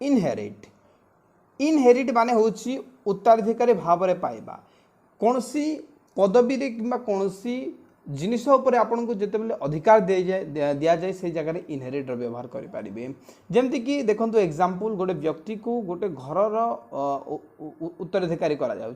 Inherit inherit माने होची उत्तराधिकारी भाव में पाइबा कौन सी पदवी कि कौन सी जिनिस उपर आपन को जिते अधिकार दि जाए से जगह इनहेरिट व्यवहार करें जमती कि देखो एग्जांपल गोटे व्यक्ति को गोटे घर उत्तराधिकारी करा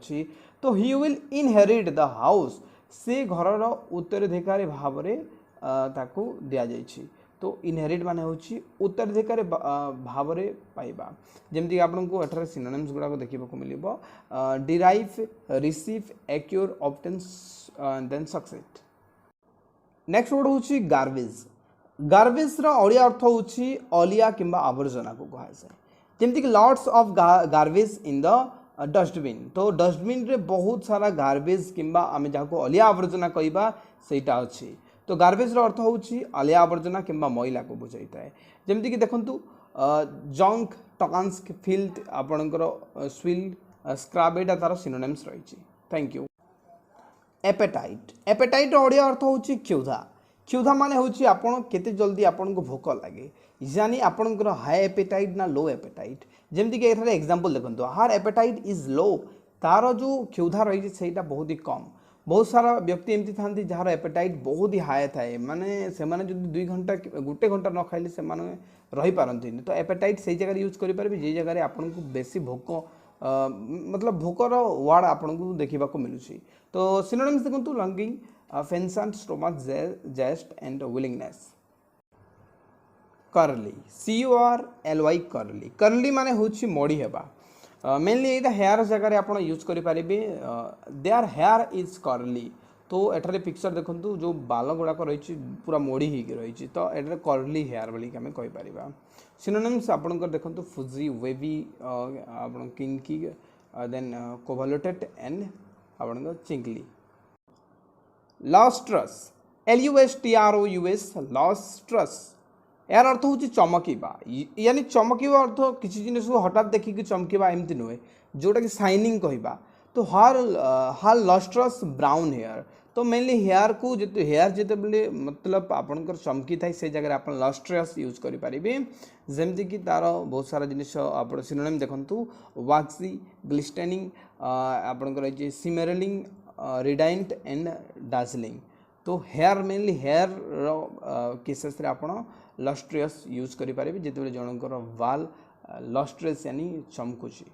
तो he will inherit the house से घर उत्तराधिकारी भाव में ताकू दि जाइए तो इनहेरिट माने होची उत्तराधिकारी भाव में पाइबा जमती आपको एठार सिनोनिम्स गुड़ाक देखा मिलिबो derive receive acquire obtain then succeed next word होची गार्बेज गार्बेज रा ओडिया अर्थ होची अलिया किंबा आवर्जना को कहा जाए जमती कि lots of garbage in the dustbin तो डस्टबिन रे बहुत सारा गार्बेज किंबा आमे जाको अलिया आवर्जना कहबा सेटा अछि तो गार्बेज अर्थ होची अलिया आवर्जना किंबा मैला को बुझाइता है जमती कि देखंतु जंक टॉक्सिक फिल्थ आपणकर स्विल स्क्रैब एटा तार सिनोनिम्स रही thank you appetite appetite Odia अर्थ होची क्षुधा क्षुधा माने होची आपण केते जल्दी आपण को भोक लागे यानी आपणकर हाई एपेटाइट ना लो एपेटाइट जमती कि एठारे एग्जांपल देखंतु हर एपेटाइट इज लो तार जो क्षुधा रही सेटा बहुत ही कम बहुत सारा व्यक्ति एमती था जार एपेटाइट बहुत ही हाई थाए माने से माने जो 2 घंटा गोटे घंटा न खाइले से माने रही पारती तो एपेटाइट से जगह यूज करेंगे जे जगह आपन को बेसी भोक मतलब भोकर वार्ड आपन को देखा मिलूँ तो सिनोनिम्स देखो longing penchant stomach zest and willingness curly CURLY curly curly माने होची मोड़ी हेबा मेनली यहाँ हेयर जगह आप यूज करेंगे देयर हेयर इज कर्ली तो एठारे पिक्चर देखो जो बाल गुड़ाक रही पूरा मोड़ी हो रही तो ये कर्ली हेयर बोली आम कहीपर सिनोनिम्स आपंकर देखो फुजी वेवी आप किंकी देन कोवलटेड एंड आप चिंकली लस्ट्रस LUSTROUS लस्ट्रस यार अर्थ हूँ चमकवा यानी चमकवा अर्थ किसी जिनिस को हठात देखिक चमकवा एमती नुहे जोटा कि साइनिंग कहवा तो हर लस्ट्रस ब्राउन हेयर तो मेनली हेयर को हेयर जिते मतलब आपंकर चमकी थाए से जगह आप लस्ट्रस यूज करेंगे जमती कि तार बहुत सारा जिनिस आप सिनोनिम देखु वाक्सी ग्लिस्टेनिंग आपंकर सिमेरलिंग रिडाइंट एंड डार्जलिंग तो हेयर मेनली हेयर केसेस रे आप लस्ट्रियस यूज करेंगे जिते जनकर वाल लस्ट्रियस यानी चमकुची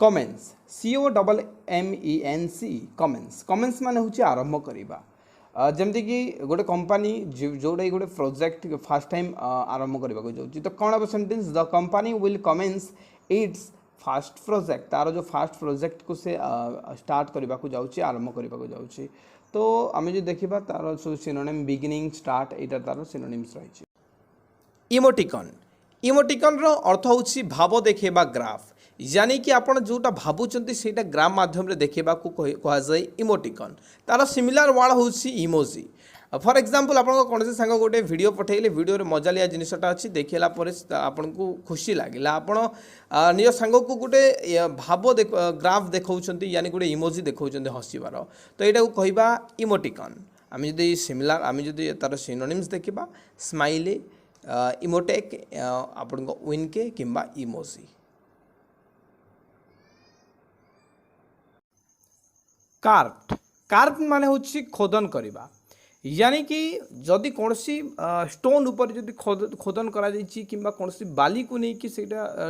कमेंट्स COMMENC कमेंट्स कमेंट्स माने होची आरंभ करवा जमती कि गोटे कंपनी जोटा गोटे प्रोजेक्ट फर्स्ट टाइम आरंभ करने जाऊँगी तो कौन हम sentence the company will commence its fast project तार जो फास्ट प्रोजेक्ट को से स्टार्ट करने को जाऊँगी आरंभ करने को जाऊँगी तो आम जो देखा तार सब सिनोनिम बिगिनिंग स्टार्ट यहाँ तार सिनोनिम्स रही इमोटिकन इमोटिकन रो अर्थ होची भाव देखा ग्राफ यानी कि आपड़ जोटा भावुंट से ग्राफ माध्यम देखा कह जाए इमोटिकन तार सिमिलर वर्ड होची इमोजी फॉर एग्जांपल आप कौन से सांग गोटे वीडियो पठेले वीडियो मजालिया जिनसटा अच्छी देखला आपन को खुशी लगे आप निज सांग को गोटे भाव ग्राफ देखा यानी गोटे इमोजी देखा हसबार तो यहाँ को कहवा इमोटिकन आम जो सिमिलर आम जो तार सिनोनिम्स देखा स्माइली इमोटेक आपण विनके किंबा इमोजी कार्ट कार्ट माने होची खोदन करवा यानी कि जदि कौन स्टोन उपर जदि खोदन करा जाइछि किंबा कौन बाली को लेकिन से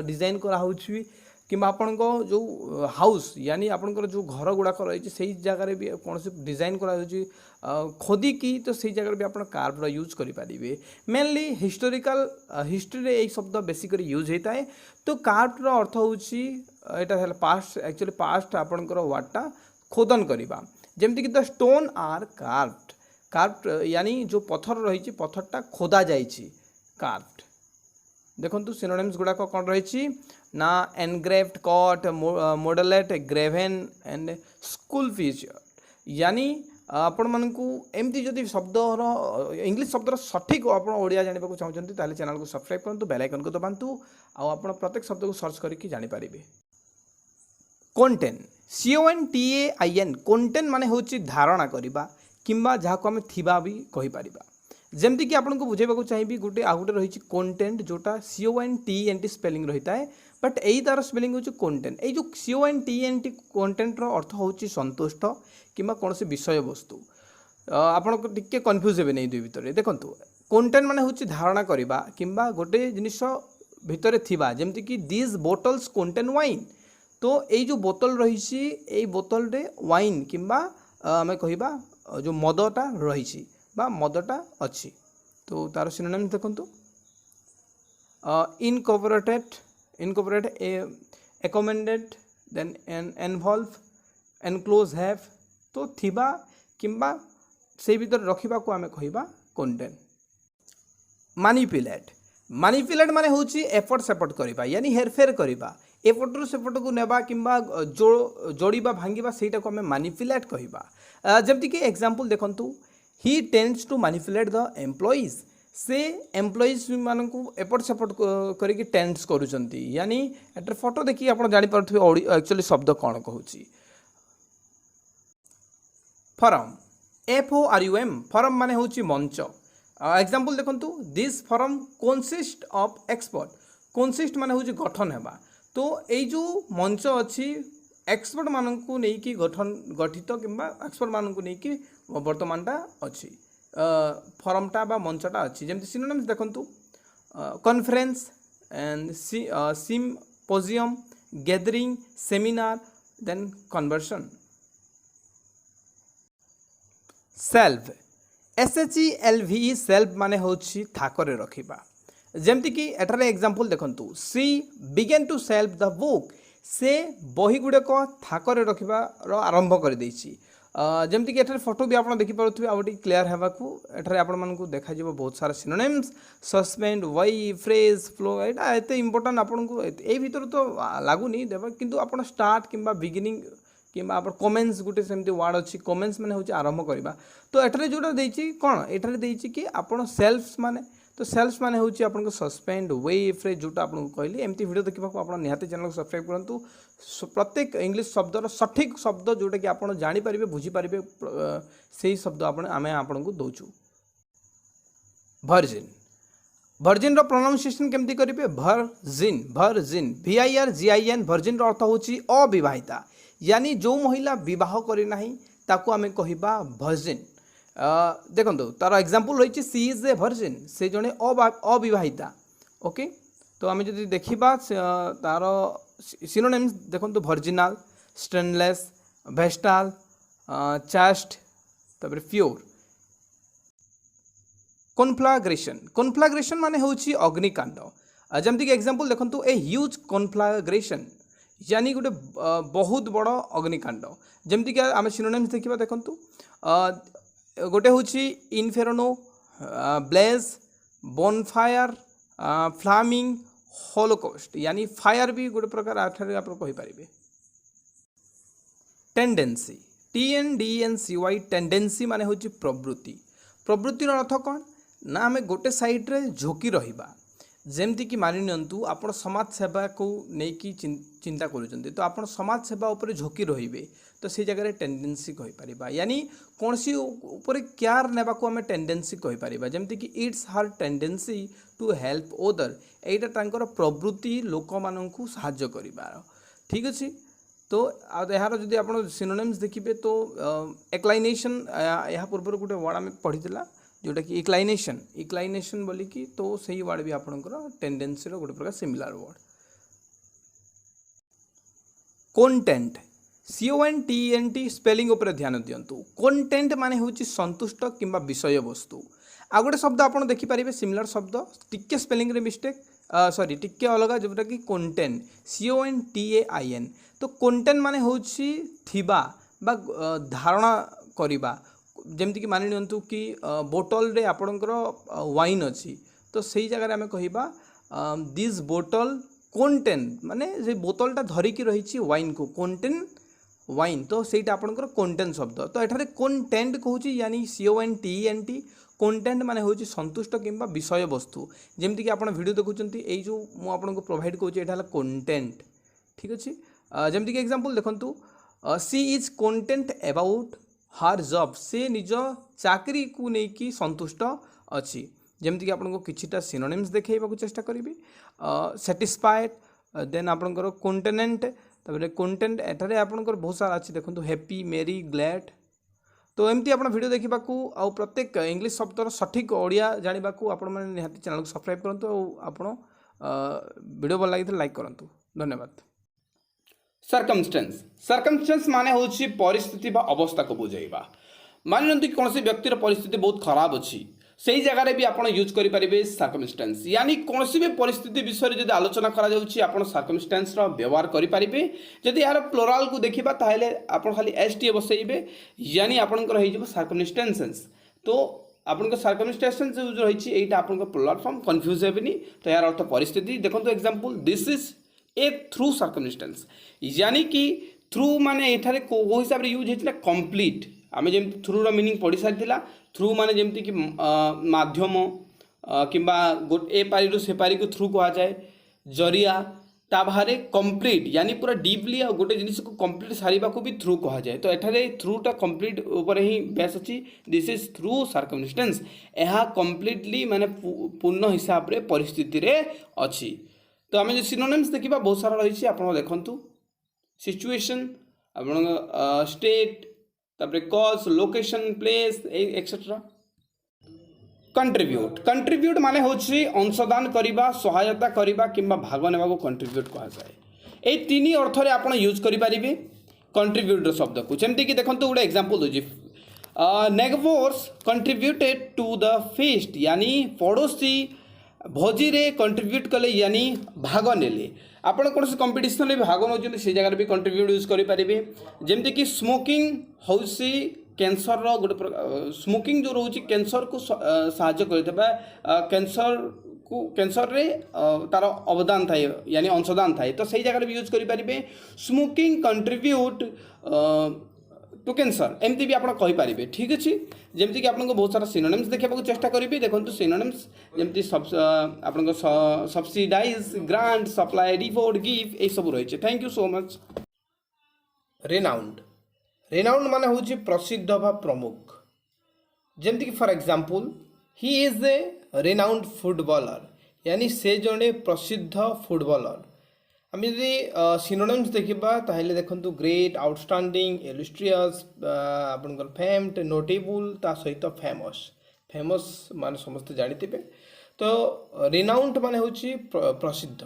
डिजाइन करा होछि किंबा आपण जो हाउस यानी आपंकर जो घर गुड़ाक रही से जगार भी कौन डिजाइन करा खोदी की तो से जगह भी आप कार्व यूज करेंगे मेनली हिस्टोरिकल हिस्ट्री रे यही शब्द बेसिकली यूज होता है तो कार्व अर्थ होता पास्ट एक्चुअली पास्ट आपंकर वार्डटा खोदन करवा जमती कि the stone are carved carved यानी जो पत्थर रही पत्थरटा खोदा जाइछि कार्व्ड देखंतु सिनोनिम्स गुड़ाक कौन रही ना engraved cut modelled graven and sculptured यानी आपण मानकू एमती जदि शब्दर इंग्लिश शब्दर सठिक आप ओडिया जानवा चाहते ताले चैनल को सब्सक्राइब करूँ बेल आइकन को दबातु आप प्रत्येक शब्द को सर्च करके जानीपारे कंटेन CONTAIN कंटेन माने होची धारणा करवा किंबा जहाँ को आम थिबा भी कही पारिबा जमती कि आपको बुझेबा चाहिए गोटे आ गोटे रही कंटेंट जोटा CONTENT स्पेलिंग रही है बट यही तार स्पेलिंग हो कंटेंट ये जो CONTENT कंटेंट अर्थ हूँ संतुष्ट कि कौन से विषय वस्तु आपण टिके कन्फ्यूज हे नहीं दुई भितर देखो कंटेंट माने हूँ धारणा करवा कि गोटे जिनिस भितर थिबा जेमती कि दिस बोटल्स कंटेन वाइन तो यही जो बोतल रही बोतल रे वाइन कि आम कहवा जो मदटा रही मदटा अच्छी तो तार सिनोनिम देखो incorporated accommodated then involve enclose have तो थिबा किंबा से भीतर रखा को आम कहवा कंटेंट मानिपुलेट माने हूँ एपट सेपट करवा यानी हेरफेर करवा एपटू सेपट को नेबा किंबा जोड़ा भांगा से आम मानिपुलेट कहवा जमती कि एग्जांपल देखंतु he tends to manipulate the employees से एम्प्लॉइज मान एपट सेपट करके टेंड्स करुँच यानी एटर फोटो देखिए आप जानीपे एक्चुअली शब्द कौन कहूँ फॉरम FORUM फॉरम माने हूँ मंच एग्जांपल देखंतु this forum consist of expert consist माने हूँ गठन हेबा तो यही जो मंच अच्छी एक्सपर्ट मानक नहीं गठन गठित किंबा एक्सपर्ट मानक नहीं वर्तमानटा अच्छी फॉरमटा बा मंचटा अच्छी जमती सिनोनिम्स देखंतु conference and symposium gathering seminar then conversion self SHELV self माने होछि थाकरे रखिबा जेमती कि एठारे एग्जांपल देखंतु सी begin to self the book से बही गुड़ाक थाकरे रखिबार आरंभ कर देछि जमती कि एठारे फोटो भी आप देखि पारुथबे आउटी क्लियर हेबाकू एठारे आपण मानकू देखा जिवो बहुत सारा synonyms suspend why phrase flow एटा एते इंपोर्टेंट आपनकू ए भीतर तो लागुनी देबा किंतु आपण स्टार्ट किंबा बिगिनिंग किंबा आप कमेंट्स गोटे सेमती वर्ड अच्छी कमेंट्स माने होची आरंभ करवा तो एठारे जोटा देछि कोन एठारे देछि कि आपण सेल्फ्स माने तो सेल्फ्स माने होची आपनको सस्पेंड वे फ्रेज जोटा आपनको कहली एमती वीडियो देखा आपण निहाती चैनल को सब्सक्राइब करंतु प्रत्येक इंग्लिश शब्दर सठिक शब्द जोटा कि आपण जानि परिबे बुझी परिबे सेही शब्द आपण आमे आपनको दोछु वर्जिन वर्जिन रो प्रोनाउंसिएशन केमती करिवे वर्जिन VIRGIN वर्जिन रो अर्थ होची अविवाहिता यानी जो महिला विवाह करी नाही ताकू आमे कहिबा वर्जिन देखो तार एग्जांपल रही सी इज ए वर्जिन से जड़े अविवाहिता ओके तो आम जो देखा तार सिनोनिम्स देखो वर्जिनाल स्टेनलेस वेस्टाल चास्ट तापर प्योर कॉन्फ्लाग्रेशन माने होची अग्निकांड जमती कि एग्जांपल देखो ए ह्यूज कॉन्फ्लाग्रेशन यानी गोटे बहुत बड़ अग्निकांड जमती कि आम सिनोनिम्स देखा देखु गोटे हूँ इनफेरोनो ब्लेज बोनफायर फ्लामिंग होलोकॉस्ट यानी फायर भी गोटे प्रकार आप कहींपारे टेंडेंसी TNDNCY टेंडेंसी माने हूँ प्रवृत्तिर अर्थ कौन ना आम गोटे साइड्रे झोंकी रहिबा जेमती कि मानि नियंतु आपण समाज सेवा को लेकिन चिंता करुँच तो आप समाज सेवा उपर झोंकी रहिबे तो से जगह टेंडेंसी कहीपर यानी कौन सी ऊपर केयर नेबा को आम टेंडेंसी कहीपर जमती कि it's her tendency to help other एटा तांकर प्रवृत्ति लोक मानू साहाय्य करिबार ठीक अच्छे तो यार जदि आप सिनोनिम्स देखिए तो एक्लाइनेशन या पूर्व गोटे वर्ड आम पढ़ीला जोटा कि इक्लाइनेशन बोलिकी तो सही वर्ड भी आपंकर टेंडेंसी गोटे प्रकार similar word content CONTENT spelling उपर ध्यान दिंतु कंटेंट माने हूँ संतुष्ट किंबा विषय वस्तु आ गोटे शब्द आप देखिपारे सिमिलर शब्द टिके स्पेलिंग रे मिस्टेक सॉरी टिके अलग जोटा कि कंटेंट CONTAIN तो कंटेंट माने हूँ थिबा बा धारणा करिबा जमती कि मानि नियंतु कि बोतल रे आपणकर वाइन अच्छी तो सही जगह आम कहिबा दिस बोतल कंटेंट माने जे बोतलटा धरिकी रही वाइन को कंटेंट वाइन तो सहीटा आपणकर कंटेंट शब्द तो एठारे कंटेंट कहूँ यानी CONTENT कंटेंट माने हूँ संतुष्ट किंबा विषय वस्तु जमती कि आप वीडियो देखुंत यही जो मुझे प्रोवाइड करूँ कंटेंट ठीक अच्छे जमती कि एग्जांपल देखंतु सी इज कंटेंट अबाउट हार जॉब से निज चाकरी को लेकिन संतुष्ट अच्छी जमीक आपको किछिटा सिनोनिम्स देखा चेष्टा करी सैटिस्फाइड देन आपंकर कॉन्टेनेंट तापर कॉन्टेंट एठारे आपंकर बहुत सारा अच्छी देखो हैप्पी मेरी ग्लैड तो एमती आप वीडियो देखा आउ प्रत्येक इंग्लिश शब्दर सठिक ओडिया जाना आपण मैंने निहाती चैनल को सब्सक्राइब करूँ आपड़ वीडियो भल लगी लाइक करूँ धन्यवाद। सर्कमस्टेंस माने होची परिस्थिति बा अवस्था को बुझाइबा मान कि कौन व्यक्तिर परिस्थिति बहुत खराब अच्छी से जगह भी आप यूज करेंगे सर्कमस्टेंस यानी कौन भी परिस्थिति विषय में आलोचना करा सर्कमस्टेंस व्यवहार करेंगे जदि यार प्लोराल को देखा ताहले आप खाली एस टी बसइबे यानी आपंकर सर्कमस्टेंसेस तो आपन सर्कमस्टेंसेस जो रही आप प्लोराल फॉर्म कन्फ्यूज हेनी तो यार अर्थ परिस्थिति देखो example this is A through circumstance यानी कि थ्रू माने एठारे को हिसाब रे यूज होइछला कंप्लीट आमे जेम थ्रू रो मीनिंग पढ़ी सारिथिला थ्रू माने जेमति कि माध्यम किंबा ए पारी रो से पारी को थ्रू कहा जाए जरिया ता बाहरे कंप्लीट यानी पूरा डीपली आ गोटे जिनिस को कंप्लीट सारिबा को भी थ्रू कहा जाए तो एठारे थ्रू टा कंप्लीट ऊपर ही बेस अछि दिस इज थ्रू सर्कमस्टेंस एहा कंप्लीटली माने पूर्ण हिसाब रे परिस्थिति रे अछि तो आम जो सिनोनिम्स देखा बहुत सारा रही आप देखु सिचुएशन आप स्टेट तापर cause location place etcetera. Contribute माने होछि अंशदान करिबा सहायता करिबा किंबा भाग नेबा को कंट्रीब्यूट कहा जाए ए तीन अर्थ रे आपण यूज करि परिबे कंट्रीब्यूट शब्द को जेमति कि देखंतु गोटे एग्जांपल दोजी neighbours contributed to the feast यानी पड़ोसी भोजी रे कंट्रीब्यूट कले यानी भाग नेले आपण कौन कंपिटिशन में भाग नौ से जगह भी कंट्रीब्यूट यूज करेंगे जमती कि स्मोकिंग हूँ कैंसर गोटे स्मोकिंग जो रोचे कैंसर को साहाय्य करते कैंसर रे तार अवदान थाए यानी अंशदान थाए तो सही जगह भी यूज करेंगे स्मोकिंग कंट्रीब्यूट टू कैंसर एमती भी आप कहींपारे ठीक अच्छे जमती कि आपको बहुत सारा सिनोनिम्स देखा चेष्टा करेंगे देखो सिनोनिम्स जमती आप subsidise grant supply reward give ये सब रही। Thank you so much. Renowned माने होची प्रसिद्ध बा प्रमुख जमती कि for example he is a renowned footballer यानी से जड़े प्रसिद्ध फुटबॉलर आम जदि सिनोनिम्स देखा ताहले देखंतु ग्रेट आउटस्टैंडिंग इलस्ट्रियस आपनकर फेम्ड नोटेबल ता सहित फेमस माने समस्त जानिथिबे तो रेनाउंड माने होची प्रसिद्ध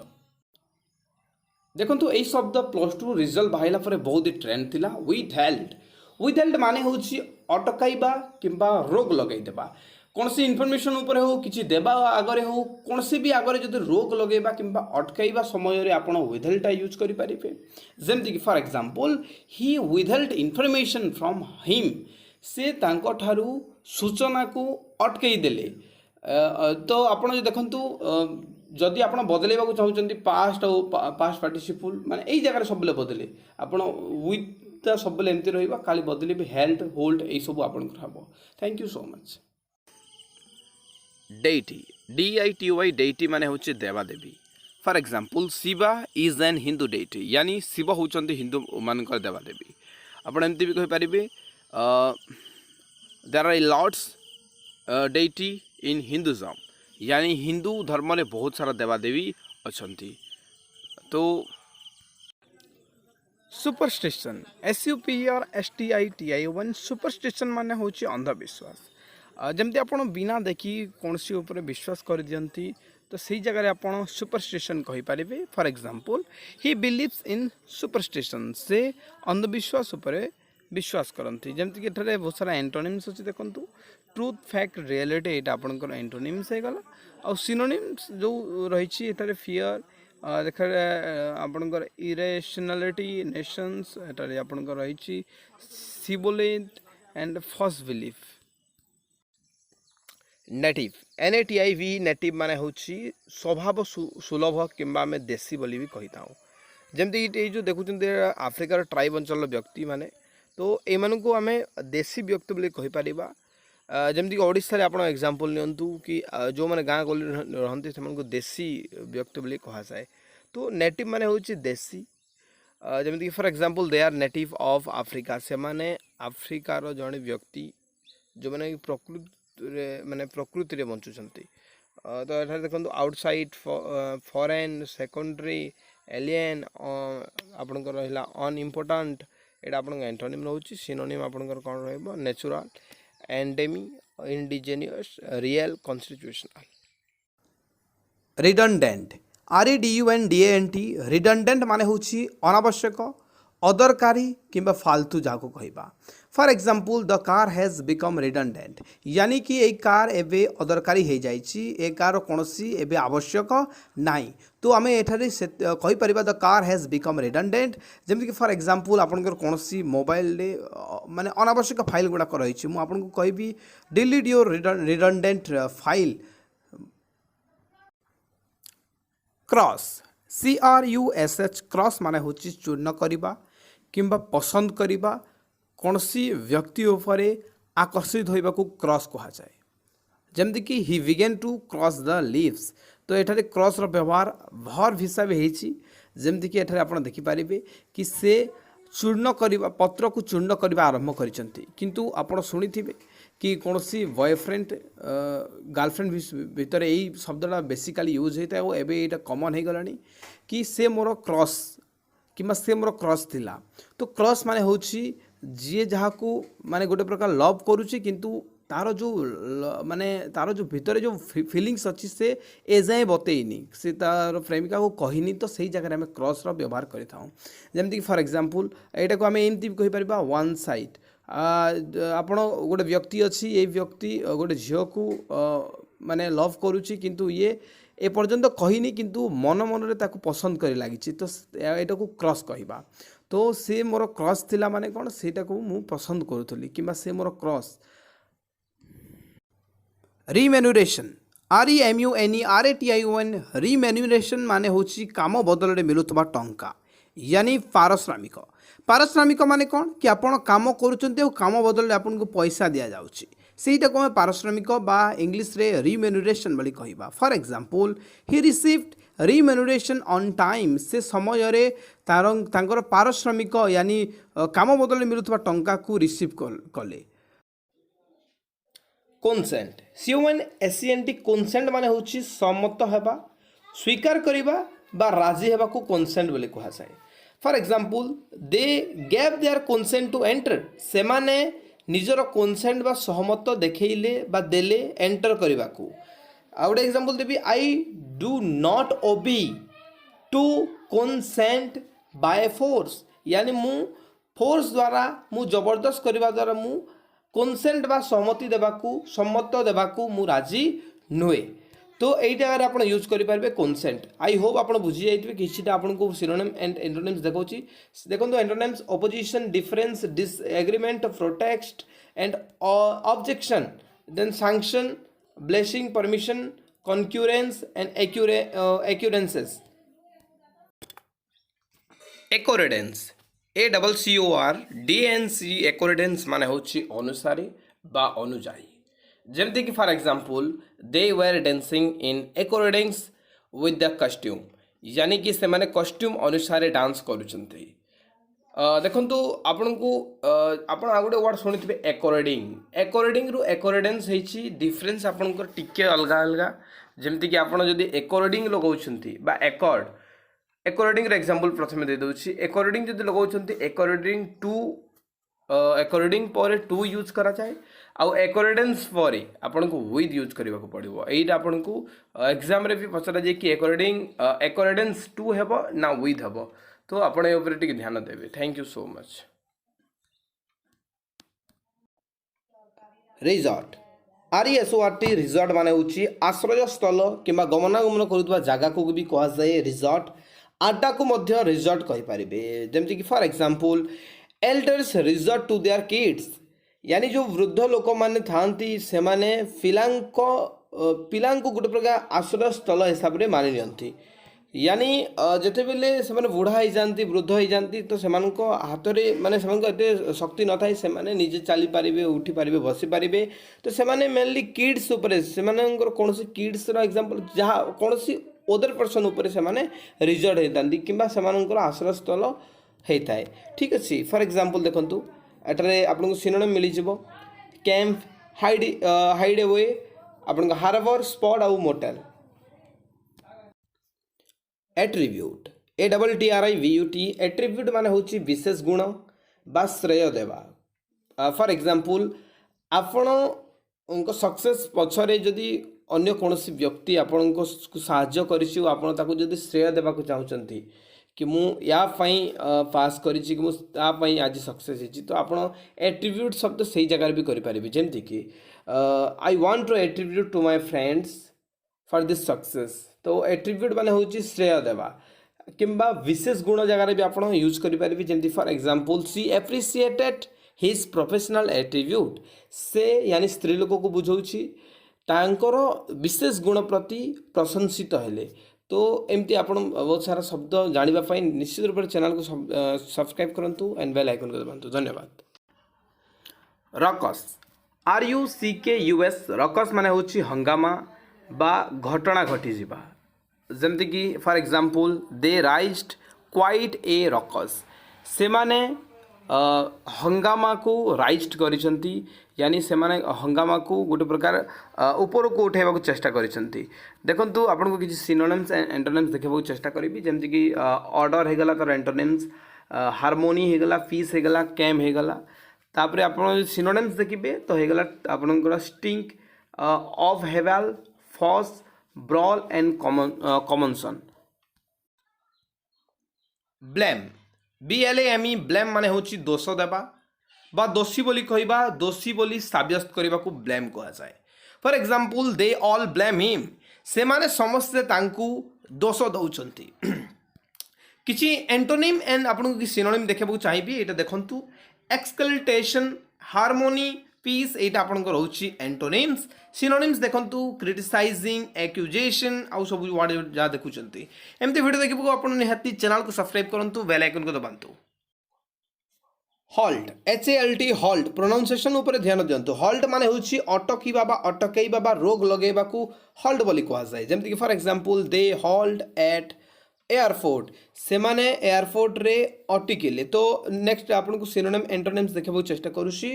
देखंतु एई शब्द +2 रिजल्ट बाहला पर बहुत ट्रेंड थिला विथहेल्ड माने होची अटकाइबा किंबा रोग लगै देबा कौन सी इनफर्मेशन उपर हो किसी देवा आगरे हो कौन सी भी आगरे जो रोग लगेबा किंबा अटकाइबा समय रे आपण विथहेल्ड यूज करि परिबे जेमति कि for example he withheld information from him से तांको ठारू सूचना को अटकई देले तो आपण जो देखंतु जदि आप बदलैवा चाहते पास्ट और पास्ट पार्टिसिपल माने यही जगह सब बदले आप विथ सब एमती रहा खाली बदले भी हेल्थ होल्ड यही सब आप thank you so much. Deity DITY deity माने होचे देवादेवी for example Shiva is an Hindu deity यानी शिव होचंती हिंदू मानकर देवादेवी आपण एमती भी कहि परिबे there are lots deity in Hinduism यानी हिंदू धर्म में बहुत सारा देवादेवी अच्छी। तो सुपरस्टिशन SUPERSTITION सुपरस्टिशन माने होची अंधविश्वास जमती आप बिना देखी कौन सी ऊपर विश्वास कर दियंती तो सही जगह आप सुपरस्टिशन कहींपारे for example he believes in superstition से अंधविश्वास उपरे विश्वास करती जमती कि एठारे बहुत सारा एंटोनिम्स अच्छी देखूँ ट्रुथ फैक्ट रियलिटी यहाँ आपंकर एंटोनिम्स होगा आ सिनोनिम्स जो रही एठारे फियर देखा आपंकर इरेशनलिटी नेशंस एठारे आपंकर रही सिबोलेंट एंड फॉल्स बिलीफ। नेटिव NATIV नेटिव माने होची स्वभाव सुलभ किंबा आम देशी बोली भी कही था जमती ये जो देखुं आफ्रिकार ट्राइब अंचल व्यक्ति माने तो यू आम देशी व्यक्ति बोली कहीपर जमती ओडिशा रे आपण एग्जांपल नियंतु कि जो मैंने गाँ गली रहते से देशी व्यक्ति बोली कहा जाए तो नेटिव माने होची देशी जमती for example they are native of Africa से माने आफ्रिकार जड़े व्यक्ति जो मैंने माने प्रकृति रे बंचुचंती तो एठारे देखंतु आउटसाइड फॉरेन सेकेंडरी एलियन आपनकर रहिला अनइम्पोर्टेंट एटा आपन एंटोनिम रहउची सिनोनिम आपनकर कोन रहइबो natural endemic indigenous real constitutional redundant REDUNDANT redundant माने होची अनावश्यक अदरकारी किंबा फालतू जाको कहबा for example the car has become redundant यानी कि ए कार एबे अदरकारी हो जाइछि ए कार कोनोसी एबे आवश्यक नाही तो आमे एठारे कहि परिबा the car has become redundant जेमति कि फॉर एग्जांपल आपनकर कोनोसी मोबाइल रे माने अनावश्यक फाइल गुडा रहिछि मु आपनको कहबी delete your redundant file cross CRUSH cross माने होची चूर्ण करिबा किंबा पसंद करिबा कोनसी व्यक्ति उपरे आकर्षित होइबा को क्रॉस कहा जाए जेमति कि he began to cross the leaves तो एठारे क्रॉस रो व्यवहार भर हिसाब हेछि जेमति कि एठारे आपण देखि पारिबे कि से चूर्ण करिबा पत्र को चूर्ण करिबा आरंभ करिसंती किंतु आपण सुनिथिबे कि कोनसी बॉयफ्रेंड गर्लफ्रेंड भितर यही शब्दटा बेसिकली यूज होता है और एबे एटा कॉमन हो गलानी कि से मोर क्रॉस किंबा से मोर क्रॉस थिला तो क्रॉस माने होची जे जहा को माने गोटे प्रकार लव करूची किंतु तार जो माने तार जो भितर जो फीलिंग्स अच्छी से ए जाए बतेइनी से तार प्रेमिका को कहिनी तो सही जगह में क्रॉस रो व्यवहार करि थाउ जेमति फॉर एग्जांपल एटा को हमें एमती कहि परबा वन साइड आपण गोटे व्यक्ति अच्छी ये व्यक्ति गोटे झील को माने लव करुच्ची किंतु ये ए पर्यंत कहनी किंतु मन मन रे ताको पसंद करे लागिची तो एटा को क्रॉस कहबा तो से मोर क्रॉस थिला माने कोन सेटा को मु पसंद करूथली किंबा से मोर क्रॉस रिमेन्युरेशन REMUNERATION रिमेन्युरेशन माने होची काम बदल रे मिलुतबा टंका यानी पारिश्रमिक पारिश्रमिक माने कौन कि आपण काम करूचंते काम बदल आपन को पैसा दिया जाउची सेटा को पारिश्रमिक बा इंग्लिश रे रिमेन्युरेशन बली कहबा for example he received remuneration on time से समय रे तांकर पारिश्रमिक यानी काम बदल मिलुतबा टंका को रिसीव कले कंसेंट CONSENT कंसेंट माने होची सम्मत हेबा स्वीकार करिबा बा राजी हेबा को कंसेंट बोले कहा जाय for example they gave their consent to enter से माने निजर कंसेंट बा सहमत देखैले बा देले एंटर करिबा को आउडे एग्जांपल देबी I do not obey to consent by force यानी मु फोर्स द्वारा मु जबरदस्त करिबा द्वारा मु कंसेंट बा सहमति देबाकू सम्मत देबाकू मु राजी नुए तो यही जगह आप यूज करेंगे कंसेंट आई होप आप बुझी जाइए किसी आपको सिनोनिम एंड एंटोनिम्स देखौची देखो antonyms opposition difference disagreement protest and objection then sanction blessing permission concurrence and acquiescence accordance ACCORDNC accordance माने होची अनुसारी बा अनुजाई जेमती कि for example they were dancing in accordance with the costume यानी कि से माने कस्ट्यूम अनुसार डांस करूचंती देखंतु आपनको आपण आ गोटे वर्ड सुनिथिबे एकोरेडिंग रु एकोरेडेंस हेची डिफरेंस आपनकर टिके अलगा अलगा जेमती कि आपण जदी एकोरेडिंग लगाउछंती बा एकोरेडिंग रे एग्जांपल प्रथमे दे दोछि एकोरेडिंग जदी लगाउछंती एकोरेडिंग टू एकोरेडिंग पर टू यूज करा जाए आउ एकोरेडेंस पर आपन को विथ यूज करबा को पड़िबो एइटा आपन को एग्जाम रे भी पचरा जे कि एकोरेडेंस टू हेबो ना विथ हेबो तो आपण ए ऊपर टिक ध्यान देबे thank you so much resort RESORT resort माने होची आश्रय स्थल किंबा गमनागमन करुवा जगह को भी कहा जाए रिजॉर्ट आड्डा को मध्य रिजॉर्ट कहि परिबे जेमति कि for example elders resort to their kids यानी जो वृद्ध लोक माने थांती से माने पिलांको गोटे प्रकार आश्रय स्थल हिसाब रे मानि नियंती यानी जेते बेले से माने बुढ़ा हो जाती वृद्ध हो जाती तो से हाथ में माने एते शक्ति न थाए से माने निजे चली पारिबे उठी पारिबे बसी पारिबे तो से माने मेनली किड्स ऊपर से माने कोनोसी किड्स रो एग्जांपल जहाँ कोनोसी अदर पर्सन ऊपर से माने रिजॉर्ट होतांती किंबा से मानकर आश्रय स्थल होता है ठीक अच्छे फॉर एग्जांपल देखंतु एटारे आपको सिनोनिम मिल जिवो कैंप हाइड अवे आपण हार्बर स्पॉट आउ मोटेल एट्रिब्यूट ATTRIBUT एट्रिब्यूट माने होची विशेष गुण बा श्रेय देवा फॉर एग्जांपल आपण उनको सक्सेस पछरे जदि अन्य कौनसी व्यक्ति आपण को साहाय्य करिछि आपण ताको जदि श्रेय देबा को चाहुचंती कि मु या पई पास करिछि कि मु ता पई आज सक्सेस हिछि तो आपण एट्रिब्यूट शब्द सही जगह भी करि परिबे जेमति कि I want to attribute to my friends for this success तो एट्रिब्यूट माने होची श्रेय देवा किंबा विशेष गुण जगह भी आपण यूज करि परिबे जेमति for example she appreciated his professional attribute से यानी स्त्री लोक को बुझाऊँगी तांकर विशेष गुण प्रति प्रशंसित हेले तो एमती आप बहुत सारा शब्द जानापी निश्चित रूप से चैनल को सब्सक्राइब करूँ एंड बेल आइकन को दबातु धन्यवाद। रकस RUCKUS रकस माने होची हंगामा बा घटना घटी जीवा जमती कि for example they राइज्ड quite a ruckus से माने हंगामा को राइज्ड करिसंती यानी से माने हंगामा को गोटे प्रकार ऊपर को उठाइबा को चेष्टा करिसंती देखंतु आपन को किछि सिनोनिम्स एंड एंटोनिम्स देखबा को चेष्टा करिबी जेमति कि ऑर्डर हे गला तर एंटोनिम्स हार्मोनी हे गला पीस हे गला कैम हे गला तापरे आपन सिनोनिम्स देखिबे तो हे गला आपन स्टिंक ऑफ हेवल fuss brawl and commotion blame BLAME blame माने होची दोष देवा बा दोषी बोली कहबा दोषी बोली साब्यस्त करबा को ब्लेम कहा जाए for example they all blame him से माने समस्त तांकू दोष दउचंती किछि एंटोनिम एंड आपन को सिनोनिम देखबा चाहिबी एटा देखंतु एक्सकल्टेशन हार्मोनी पीस एटा आपन को रहउची एंटोनिम्स सिनोनिम्स देखंतु क्रिटिसाइजिंग एक्यूजेशन आउ सब वर्ड जा देखुचंती एमती वीडियो देखिबो आपन निहाती चैनल को सब्सक्राइब करंतु बेल आइकन को दबांतु। हॉल्ट HALT हॉल्ट प्रोनाउंसिएशन ऊपर ध्यान दियंतु हॉल्ट माने होची अटकीबा बा अटकेइबा बा रोग लगेबा को हॉल्ट बोली कहा जाय जेमति कि for example they halt eight airport से माने एयरपोर्ट रे अटिकिले तो नेक्स्ट आपन को सिनोनिम एंटोनिम्स देखबो चेष्टा करूसी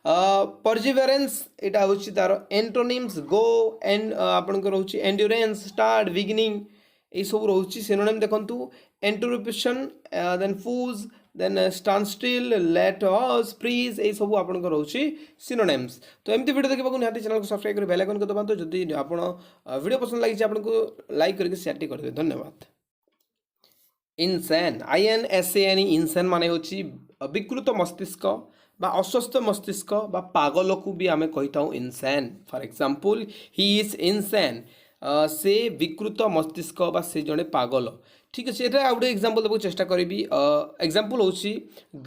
परसिवरेंस एटा होची तार एंटोनिम्स गो एंड आपन को रहउची एंड्योरेंस स्टार्ट बिगिनिंग ए सब रहउची सिनोनिम देखंतु interruption then pause then stand still let us freeze ए सब आपन को रहउची सिनोनिम्स तो एमती वीडियो देखबा को निहाती चैनल को सब्सक्राइब कर बेल आइकन को दबांतो जदी आपन वीडियो पसंद लागि आपन को लाइक करके शेयर कर दे धन्यवाद। इनसैन INSAN इनसैन माने होची विकृत मस्तिष्क बा अस्वस्थ मस्तिष्क बा पागल को भी आमे कहिताऊ इनसैन फॉर एग्जांपल ही इज इनसैन से विकृत मस्तिष्क बा से जने पागल ठीक है एटा आउटे एग्जांपल देबो चेष्टा करिबी एग्जांपल होची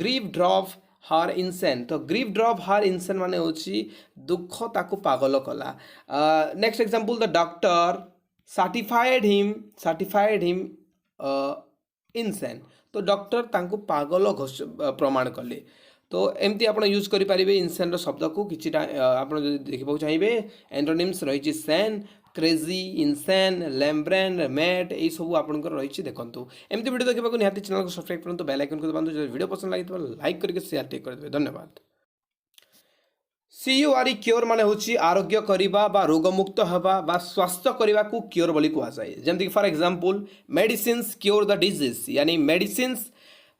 ग्रीव ड्रॉप हार इनसैन तो ग्रीव ड्रॉप हार इनसैन माने होची दुख ताको पागल कला next example the doctor certified him insane तो डॉक्टर तांको पागल प्रमाण कले तो एमती आप यूज करेंगे इनसैन शब्द को कि आप देखा चाहिए एंटोनिम्स रही सैन क्रेजी इनसैन लैम्ब्रेन मैट यही सब आपंकर रही देखो एमती वीडियो देखा निहाती चैनल को सब्सक्राइब करूँ बेल आइकन को दबातु वीडियो पसंद लगी लाइक करके शेयर टेक कर धन्यवाद। CURE क्योर माने होची आरोग्य करिबा बा रोगमुक्त हवा बा स्वास्थ्य करिबा को क्योर बोली कहा जाए जेमति for example medicines cure the disease यानी मेडिसिन्स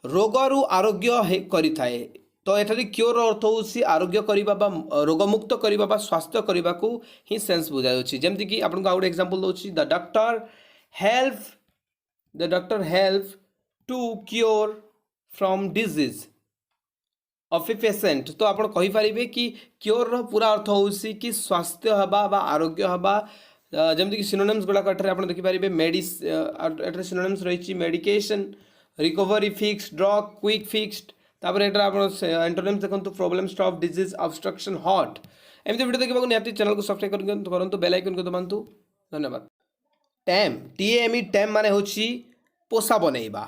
रोगरु आरोग्य करि थाए तो एठारी क्योर अर्थ होची आरोग्य करिबा बा रोगमुक्त करिबा बा स्वास्थ्य करिबा को ही सेंस बुझा जाउची जेमति कि आपन को आउट एग्जांपल दोची the doctor help to cure from disease of a patient तो आप कहींपारे कि क्योर पूरा अर्थ होउसी कि स्वास्थ्य हवा बा आरोग्य हवा जमती कि सिनोनिम्स गुड़ाक आप देखिपारे मेडिसिन सिनोनिम्स रही medication recovery fix drug quick fixed तापर एटा आप एंटोनिम्स देखो problem stop disease obstruction hot एमती वीडियो देखा निहाती चैनल को सब्सक्राइब करूँ बेल आइकन को दबातु धन्यवाद। TAME टैम माने होची पोषा बनैबा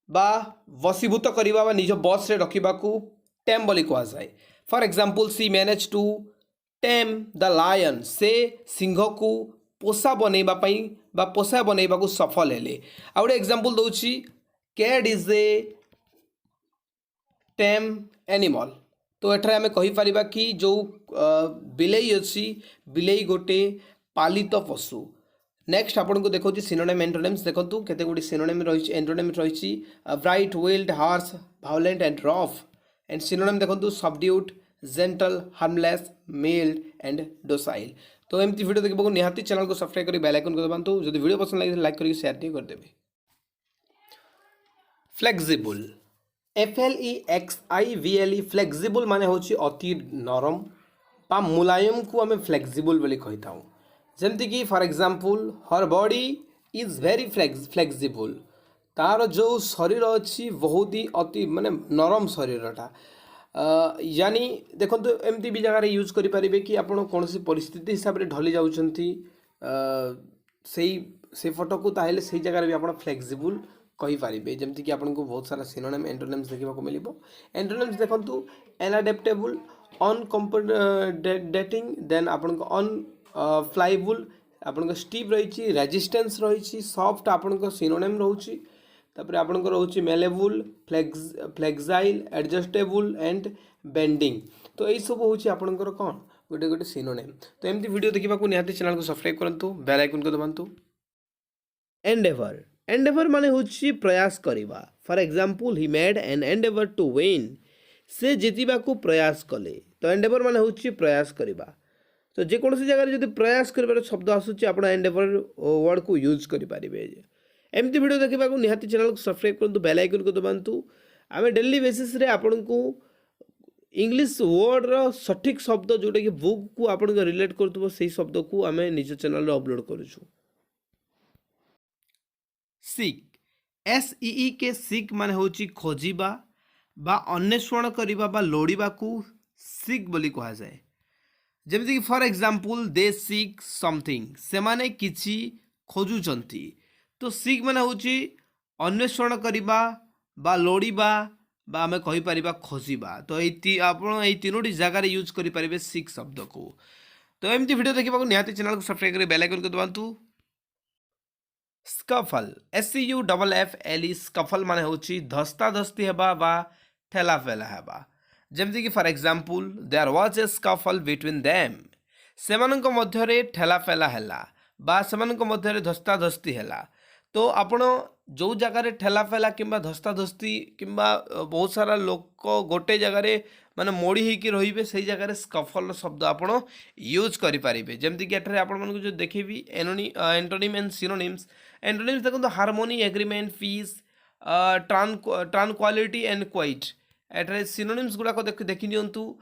बा वशीभूत करबा बा निज बस रे रखिबा को टैम बोली कहा जाए for example she manage to tame the lion से सिंह को पोषा बनैबा पई बा पोषा बनैबा को सफल हेले आ गोटे एग्जांपल दउची cat is a tame animal तो एठारे आमे कहि परिबा कि जो बिलेई अछि बिलेई गोटे पालित पशु। नेक्स्ट आपन को देखो सिनोनिम एंटोनिम्स देखंतु केते गुडी सिनोनिम रही एंटोनिम रही bright wild harsh violent and rough and synonym देखंतु subdued gentle harmless mild and docile. तो एमती वीडियो देखबो निहाती चैनल को सब्सक्राइब करी बेल आइकन को दबांतु जदि वीडियो पसंद लागे लाइक करी शेयर टी कर देबे। फ्लेक्सिबल FLEXIVLE फ्लेक्सिबल माने होची अति नरम बा मुलायम को आम फ्लेक्सिबल बोली कही था। जमती कि for example her body is very flexible तार जो शरीर अच्छी बहुत ही अति माने नरम शरीरटा यानी देखो एमती भी जगह यूज करें कि आप कौन परिस्थिति हिसाब से ढली जाऊँगी से फोटो को ताहले से जगह भी आप फ्लेक्सिबल कहींपारे जमती कि आपको बहुत सारा सिनोनिम एंटोनिम्स देखा मिल एंटोनिम्स देखो एनाडेप्टेबल अनकम्पडेटिंग देन आपन अन फ्लाइबल आपन स्टीव रही रेजिस्टेंस रही सॉफ्ट आपन सिनोनिम रोची तापर आपन रोची मेलेबल फ्लेक्साइल एडजस्टेबल एंड बेंडिंग। तो यही सब हूँ आपनकर कौन गोटे गोटे सिनोनिम। तो एमती वीडियो देखा निहाती चैनल को सब्सक्राइब करूँ बेल आइकन को दबातु। एंडेवर एंडेवर माने होची प्रयास करिबा। For example he made an endeavour to win से जितिबा को प्रयास कले। तो एंडेवर माने होची प्रयास करिबा। तो जे कोनसी जगह जदि प्रयास करिबार शब्द आसुची आपण एंडेवर वर्ड को यूज करि पारिबे। एमती वीडियो देखिबा को निहाती चैनल को सब्सक्राइब करंतु बेल आइकन को दबांतु। आमे डेली बेसिस रे आपण को इंग्लिश वर्ड रो सठिक शब्द जोटा कि बुक को आपण को रिलेट करतबो सेही शब्द को आमे निज चैनल रे अपलोड करूछु। सीक SEE के सीक माने होची खोजिबा बा अन्वेषण करिबा बा लोड़िबा को सीक बोली कहा जाए। जमिति कि for example they seek something से माने किछि खोजुचंती। तो सीक माने होची अन्वेषण करिबा बा लोड़िबा बा हमें कहि परिबा खोजिबा। तो आपण एई तीनोटी जगह रे यूज करि परिबे सीक शब्द को। तो एमती वीडियो देखिबा को निहाती चैनल को सब्सक्राइब करी बेल आइकन को दबांतु। स्कफल SCUFFLE स्कफल माने होची धस्ता धस्ती हेबा बा ठेला फेला हेबा। जमती कि for example there was a scuffle between them सेमानक मध्यरे ठेला फेला हेला बा सेमानक मध्यरे धस्ता धस्ती हेला। तो आपण जो जगह रे ठेला फेला किंबा धस्ता धस्ती किंबा बहुत सारा लोक गोटे जगह रे माने मोड़ी होकर रहिबे से जगह स्कफल शब्द आपण यूज करि पारिबे। जेमति कि एठारे आपण मानकु जो देखिबी एंटोनिम एंड सिनोनिम्स एंटोनिम्स देखो harmony agreement peace tranquility and quiet. एठारे सिनोनिम्स गुडाक देखि नियंतु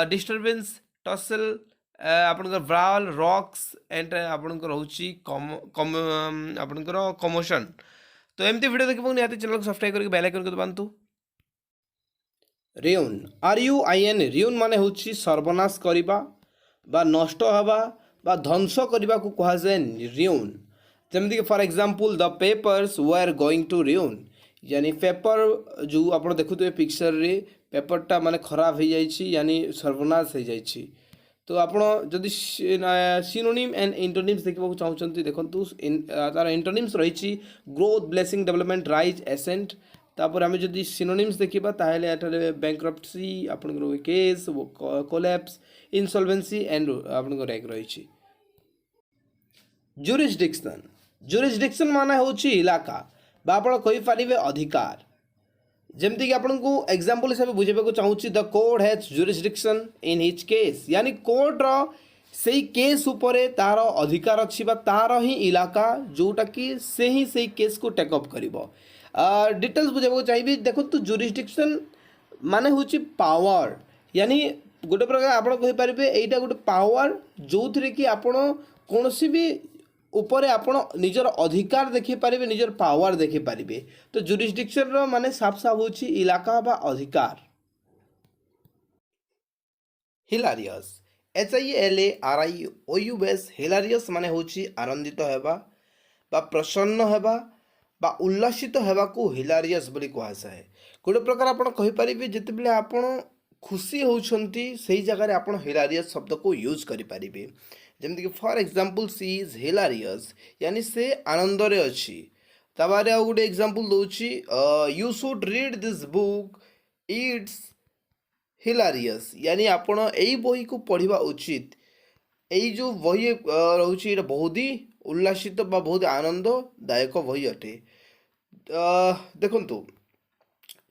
डिस्टर्बेंस टसल आपनकर ब्राल रॉक्स एंड आपनकर होची आपनकर कमोशन। तो एमती वीडियो देखिबो निहाती चैनल को सब्सक्राइब करके बेल आइकन को दबांतु। रिउन RUIN रिउन माने होची सर्वनाश करिबा बा नष्ट हवा बा ध्वंस करिबा को कहा जाय रिउन। जमती कि for example the papers were going to ruin यानी पेपर जो आपण देखुते पिक्चर रे पेपरटा माने खराब हो जाइछि यानी सर्वनाश हो जाइछि। तो आपण जदि सिनोनिम एंड एंटोनिम्स देखबा चाहउछंती देखंतु तार एंटोनिम्स रहिछि growth blessing development rise ascent. तापर आमे जदि सिनोनिम्स देखिबा ताहेले एटारे बैंक्रप्सी आपनकर केस कोलैप्स इंसॉल्वेंसी एंड आपनकर एक रहिछि। जुरिसडिक्शन जुरिसडिक्शन माने होछि इलाका बा आपण कहि पारिबे अधिकार। जमती कि आपन को एग्जांपल हिसाब से बुझेबा को चाहूची the court has jurisdiction in his case यानी कोर्ट रो सेही केस उपरे तार अधिकार अछि बा तार ही इलाका जोटा कि से ही सेही केस को टेक अप करिवो। डिटेल्स बुझेबा को चाहिबी देखो तो जुरिसडिक्शन माने होची पावर यानी गोटे प्रकार आपण कहि परिबे एटा गोटे पावर जोथरे कि आपण कोनोसी भी ऊपर आपण निजर अधिकार देखि पारिबे निजर पावर देखि पारिबे। तो जुरिसडिक्शन रो माने साफ साफ होची इलाका बा अधिकार। हिलारियस HILARIOUS हिलारियस माने होची आनंदित हेबा बा प्रसन्न हेबा बा उल्लासित हेबा को हिलारियस बोली कहा जाए। गोटे प्रकार आपण कहि पारिबे जतेबेले आपण खुशी होउछंती सेही जगह रे आपण हिलारियस शब्द को यूज करि पारिबे। जमती कि for example she is hilarious यानी से आनंद रे अछि। तबारे आ गुटे एग्जांपल दोछि you should read this book it's hilarious यानी आपण एई बही को पढ़ा उचित। एई जो बही रोचे ये बहुत ही उल्लासित बा बहुत आनंददायक बही अटे। देखंतु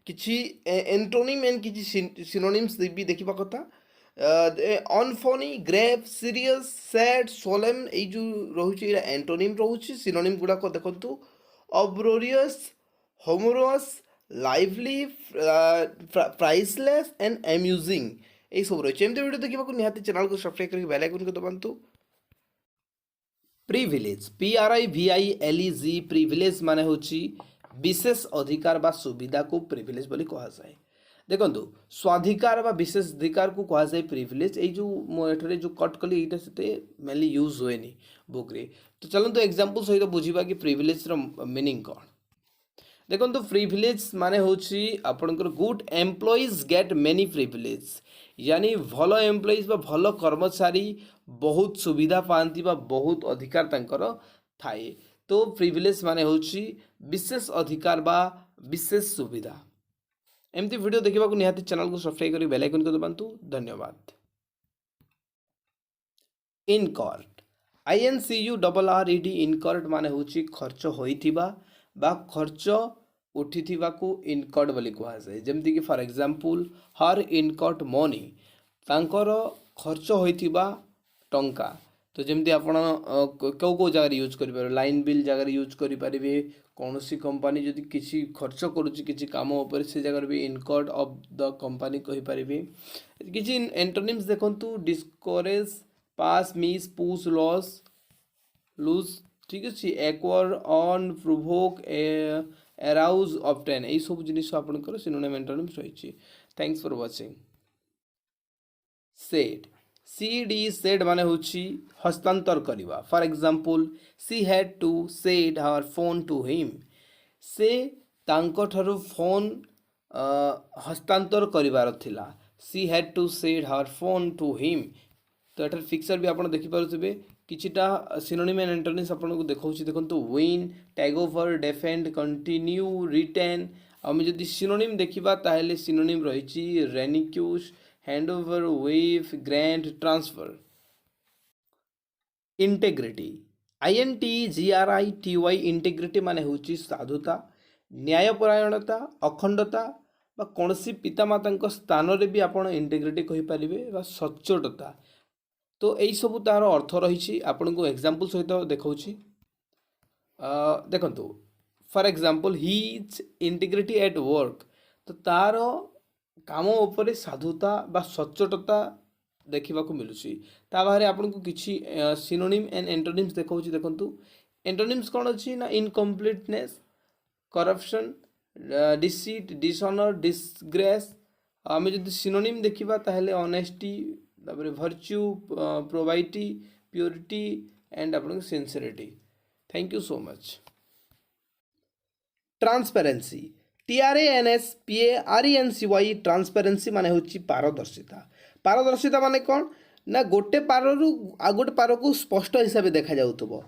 किछि एंटोनिम एंड किछि सिनोनिम्स भी देखिबा कथा। Unfunny, grave, serious, sad, solemn एई जो रोचे ये एंटोनिम रोचे। सिनोनिम गुडा को देखंतु uproarious, humorous, lively, priceless and amusing এই সব রয়েছে। এমনি ভিডিও দেখিବାକୁ ନିହାତି ଚ୍ୟାନେଲକୁ ସବସ୍କ୍ରାଇବ୍ କରିକି ବେଲ୍ ଆଇକନ୍କୁ ଦବାନ୍ତୁ। প্রিভিলেজ PRIVILEG প্রিভিলেজ মানে হচ্ছে বিশেষ অধিকার বা সুবিধাকে প্রিভিলেজ বলি কুহযাଏ। দেখন্তু স্বাধিকার বা বিশেষ অধিকারକୁ কুহযাଏ প্রিভিলেজ। এই যে এଠାରେ যে কট কলি এইটা সেতে মেনলি यूज हुएनी बुक्रे। तो चलନ୍ତୁ एग्जांपल सहित बुझिबा कि प्रिभिलेजर मीनिंग कौन। देखो प्रिभिलेज माने होची आपनकर good employees get many privilege यानी भल एम्प्लॉइज बा भल कर्मचारी बहुत सुविधा पाती बा बहुत अधिकार तांकर थाए। तो प्रिभिलेज माने होची विशेष अधिकार बा विशेष सुविधा। एमती वीडियो देखा निहाती चैनल को सब्सक्राइब करी बेल आइकन को दबाନ୍ତୁ। धन्यवाद। इनकॉर्ड INCURRED इनकॉर्ड माने होची खर्च होइथिबा बा खर्च उठिथिबा को इनकॉर्ड बोली कुहाଯାଏ। जेमती कि फॉर एग्जांपल हर इनकॉर्ड मनी तांकर खर्च होइथिबा टंका। तो जमती आपण को जगह यूज करि पारे लाइन बिल जगह यूज करि पारिबे। कौनसी कंपनी जदि किसी खर्च करूची किसी काम ऊपर से जगह भी इनकॉर्ड ऑफ द कंपनी कहि पारिबे। किछि एंटोनिम्स देखंतु discourage, pass, miss, push, loss, lose. ठीक अच्छे acquire, on, provoke, arouse, obtain यही सब जिनिस आपनकर सिनोनिम एंटोनिम्स रही। Thanks for watching. Cede CD cede माने होची हस्तांतर करवा। For example she had to cede her phone to him. से तांको ठारू फोन हस्तांतर करिवार थिला। She had to cede her phone to him. तो एटार फिक्सर भी आपण देखि पारुथिबे किछिटा सिनोनिम एंड एंटोनिम्स आपनको देखौछि। देखंतु win, take over, defend, continue, retain. आमे जदि सिनोनिम देखिबा ताहेले सिनोनिम रहिछि relinquish, hand over, waive, grant, transfer. Integrity INTGRITY integrity माने होछि साधुता, न्यायपरायणता, अखंडता बा कोनसी पितामाता स्थान रे भी आपण इंटेग्रिटी कहि परिबे बा सच्चोटता। तो यही सब तार अर्थ रही आपन को एग्जांपल सहित देखौछि। देखंतु for example his integrity at work. तो तार काम उपरे साधुता बा सच्चोटता देखा मिलूँ। ता बाहर आपन को किछि सिनोनिम एंड एंटोनिम्स देखौछि। देखंतु एंटोनिम्स कौन अच्छी ना incompleteness, corruption, deceit, dishonour, disgrace. आम जब सिनोनिम देखा ताहले ऑनेस्टी, तापर वर्च्यू, प्रोबाइटी, प्योरिटी एंड आपन sincerity. Thank you so much. Transparency TRANSPARENCY transparency माने होची पारदर्शिता। पारदर्शिता माने कौन ना गोटे पाररु आ गोटे पार को स्पष्ट हिसाब से देखा जाउतबो।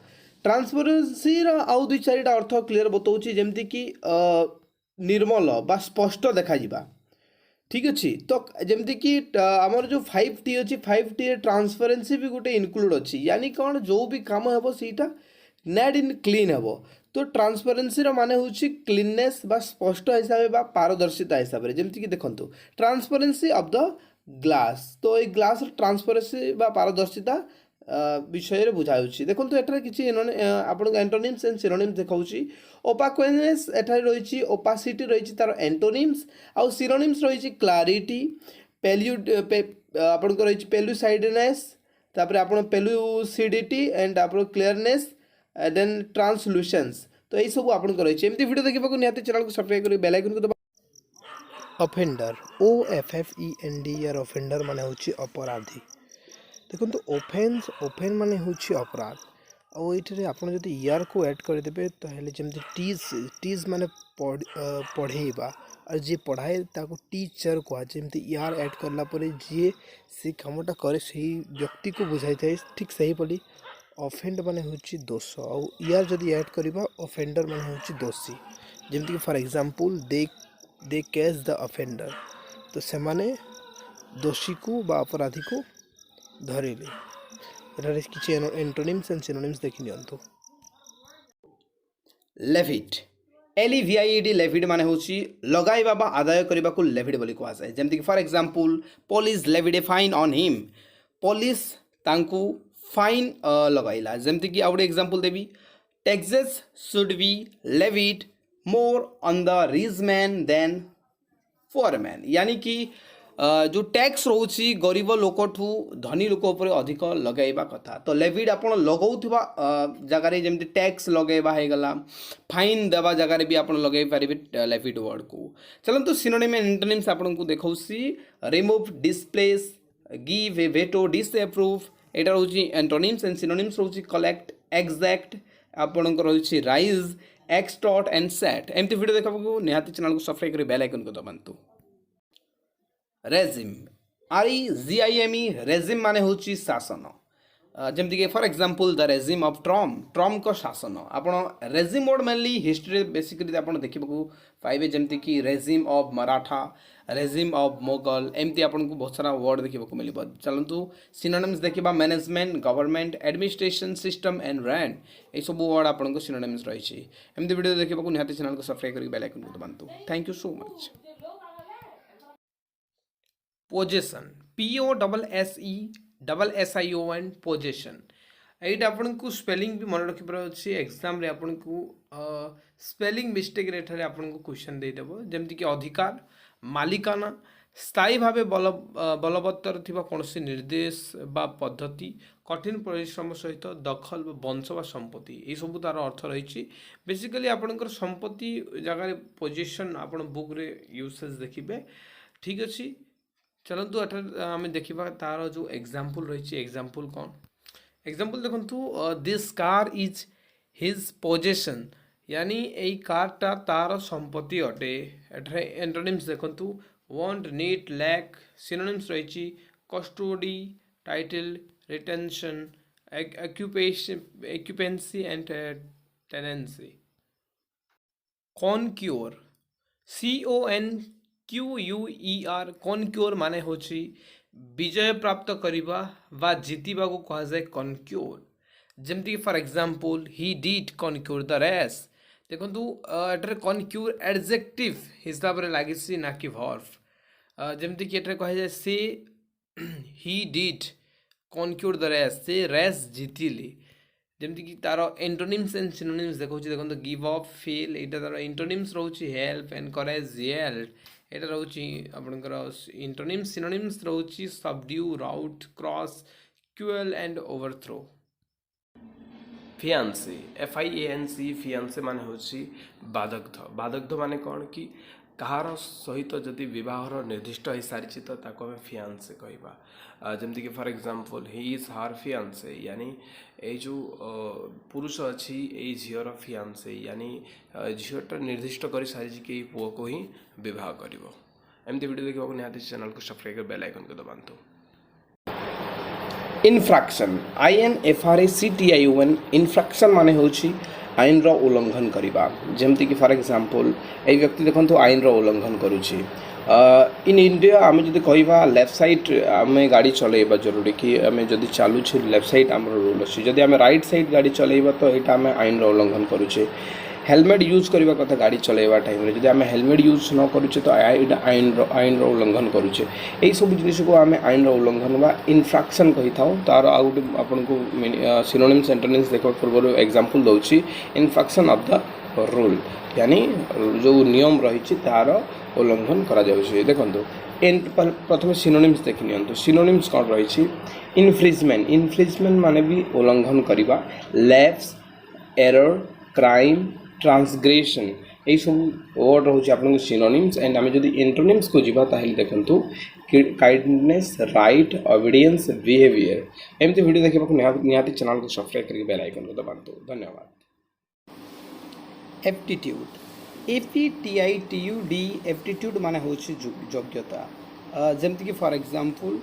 ट्रांसपेरेंसी रो आउ दुई चारिटा अर्थ क्लियर बतौची जेमती कि निर्मल बा स्पष्ट देखा जिबा। ठीक अच्छे। तो जमती कि आमर जो 5T अच्छी 5T ट्रांसपेरेंसी भी गोटे इनक्लूड अच्छी यानी कौन जो भी काम हे सीटा नेट इन क्लीन हे। तो ट्रांसपेरेंसी माने होची क्लीननेस बा स्पष्ट हिसाब बा पारदर्शिता हिसाब से। जमती कि देखंतु ट्रांसपेरेंसी ऑफ द ग्लास। तो ये ग्लास ट्रांसपेरेंसी बा पारदर्शिता विषय बुझाऊँगी। देखो एठार किसी आपन एंटोनिम्स एंड सिनोनिम्स देखाऊँगी। ओपाक्वेनेस एठार रही, ओपासिटी रही तार एंटोनिम्स आउ सिनोनिम्स रही क्लारिटी, आपन रही पेलुसाइडनेस, तापर आपन पेलुसिडिटी एंड आपन क्लियरनेस देन ट्रांसलूसेंस। तो यही सब आपन रही। एमती वीडियो देखा निहाती चैनल को सब्सक्राइब करी बेल आइकन को दबा। अफेंडर OFFENDER अफेंडर माने होची अपराधी। देखो ओफेन्स ओफेन माने होची अपराध। और ये आप इयर को ऐड करदे तो जमी टीज माने पढ़ेबा और जी पढ़ाए ताको टीचर कह जमी इयर ऐड करला जी से कामटा करे से व्यक्ति को बुझाई थाए। ठीक सही पड़ी अफेंड माने होची दोष और इयर जदि ऐड करबा अफेंडर माने होची दोषी। जमी कि for example they catch the offender. तो से माने दोषी को बा अपराधी को धरिले एठारे किछि एंटोनिम्स एंड सिनोनिम्स देखि नियंतु लेविट LEVID लेविड माने होची लगाइबा बा आदाय करबा को लेविड बोली कुआ जाय जेमति कि for example police levied a fine on him police तांकू फाइन लगाइला जेमति कि आउट एग्जांपल देबी taxes should be levied more on the rich man than poor man यानी कि जो टैक्स रोची गरीब लोक ठू धनी लोक उपर अधिक लगाइबा कथा तो लेविड आपण लगाउथबा जगारे जेमति टैक्स लगाइबा हे गला फाइन देबा जगारे भी आपण लगाइ पारिबे लेविड वर्ड को चलंतु सिनोनिम एंड एंटोनिम्स आपण को देखौसी remove displace give a veto disapprove एटा रोची एंटोनिम्स एंड सिनोनिम्स रोची कलेक्ट एग्जैक्ट आपण को रोची राइज एक्सटॉर्ट एंड सेट एमती वीडियो देखा निहाती चैनल को सब्सक्राइब करी बेल आइकन को दबांतु रेजिम REGIME रेजिम माने होची शासन जमती कि for example the regime of Trump को शासन आपण regime word mainly history basically आपण देखिबा पाइबे जमती कि regime of Maratha regime of Mughal एमती आपण को बहुत सारा वर्ड देखिबा मिलिबो चलंतु सिनोनिम्स देखिबा management government administration system and रैंड ए सब वर्ड आपण को सिनोनिम्स रही छी एमती वीडियो देखिबा निहाती चैनल को सब्सक्राइब करी बेल आइकन को दबांतु thank you so much possession POSSESSION possession एटा आपन को स्पेलिंग भी मन रखि पर अछि एग्जाम रे आपन को स्पेलिंग मिस्टेक रे ठरे आपन को क्वेश्चन दे देबो जेमति कि अधिकार मालिकाना स्थायी भावे बलवत्तर थिबा कोनसी निर्देश बा पद्धति कठिन परिश्रम सहित दखल वंश बा संपत्ति ए सब तार अर्थ रही बेसिकली आपनकर संपत्ति जगह रे पोजीशन आपन बुक रे यूसेज देखिबे ठीक अछि चलतु आम देखा तार जो एग्जाम्पल रही एग्जाम्पल कौन एग्जाम्पल देखु this car is his possession यानी यही कारटा तार संपत्ति अटे एठारे एंटोनिम्स देखु वांट नीड लैक सिनोनिम्स रही custody title retention occupancy and tenancy conquer CONQUER conquer माने होची विजय प्राप्त करिबा वा जीतिबा को कहा जाए कॉन्क्योर जेमति for example he did conquer the race देखंतु एटर कॉन्क्योर एडजेक्टिव हिसाब रे लागिसी ना कि वर्ब जेमति कि एटर कहा जाए से he did conquer the race से रेस जीतिली जेमति कि तार एंटोनिम्स एंड सिनोनिम्स देखो गिव अप फेल एटा तार एंटोनिम्स रहउची हेल्प एनकरेज येल्ड एटा रहउची आपनकर एंटोनिम्स सिनोनिम्स रहउची subdue rout crush quell and overthrow fiance FIANCE fiance माने होची बादग्ध माने कौन कि कहार सहित जदि विवाहर निर्दिष्ट हो सारी तो ताको आम फियांसे कहवा जमती कि फॉर एग्जांपल ही इज हार फियांसे यानी ये जो पुरुष अच्छी ये झीर फियांसे यानी झीटा निर्दिष्ट कर सारी कि पुओ को ही विवाह कर एमती वीडियो देखा निहाती चैनल को सब्सक्राइब कर बेल आइकन को दबांतु इनफ्रैक्शन INFRACTION इनफ्रैक्शन माने होची आईन रो उल्लंघन करिबा जेमति कि फॉर एग्जांपल ए व्यक्ति देखंतु आईन रो उल्लंघन करूची इन इंडिया आम जदि कहवा लेफ्ट साइड आम गाड़ी चलेबा जरूरी कि आम जदि चालू लेफ्ट साइड आम रूल अच्छी जदि आम राइट साइड गाड़ी चलेबा तो यहाँ आम आईन रो उल्लंघन करूचे हेलमेट यूज करवा कथा गाड़ी चलेबा टाइम रे जदि आम हेलमेट यूज न करूचे तो आईन रो उल्लंघन करूचे यही सब जिनिस को आम आईन रो उल्लंघन बा इनफ्रैक्शन कही था तार आउ आपन को सिनोनिम्स एंटोनिम्स देखा पूर्व एग्जांपल दउची इनफ्रैक्शन ऑफ द रूल यानी जो नियम रही तार उल्लंघन करा जाउछि देखंतु प्रथम सिनोनिम्स देखि नियंतु सिनोनिम्स कौन रही इनफ्रिजमेंट माने भी उल्लंघन करिबा लैप्स एरर क्राइम ट्रांसग्रेशन यही सब वर्ड रोचे आपन सिनोनिम्स एंड आम जब एंटोनिम्स को जीवा ताहेले देखंतु काइंडनेस राइट ओबीडियंस बिहेवियर एमती वीडियो देखा निहाती चैनल को सब्सक्राइब करके बेल आइकन को दबांतु धन्यवाद एप्टीट्यूड APTITUD एप्टीट्यूड माने होची योग्यता जमती कि फॉर एग्जांपल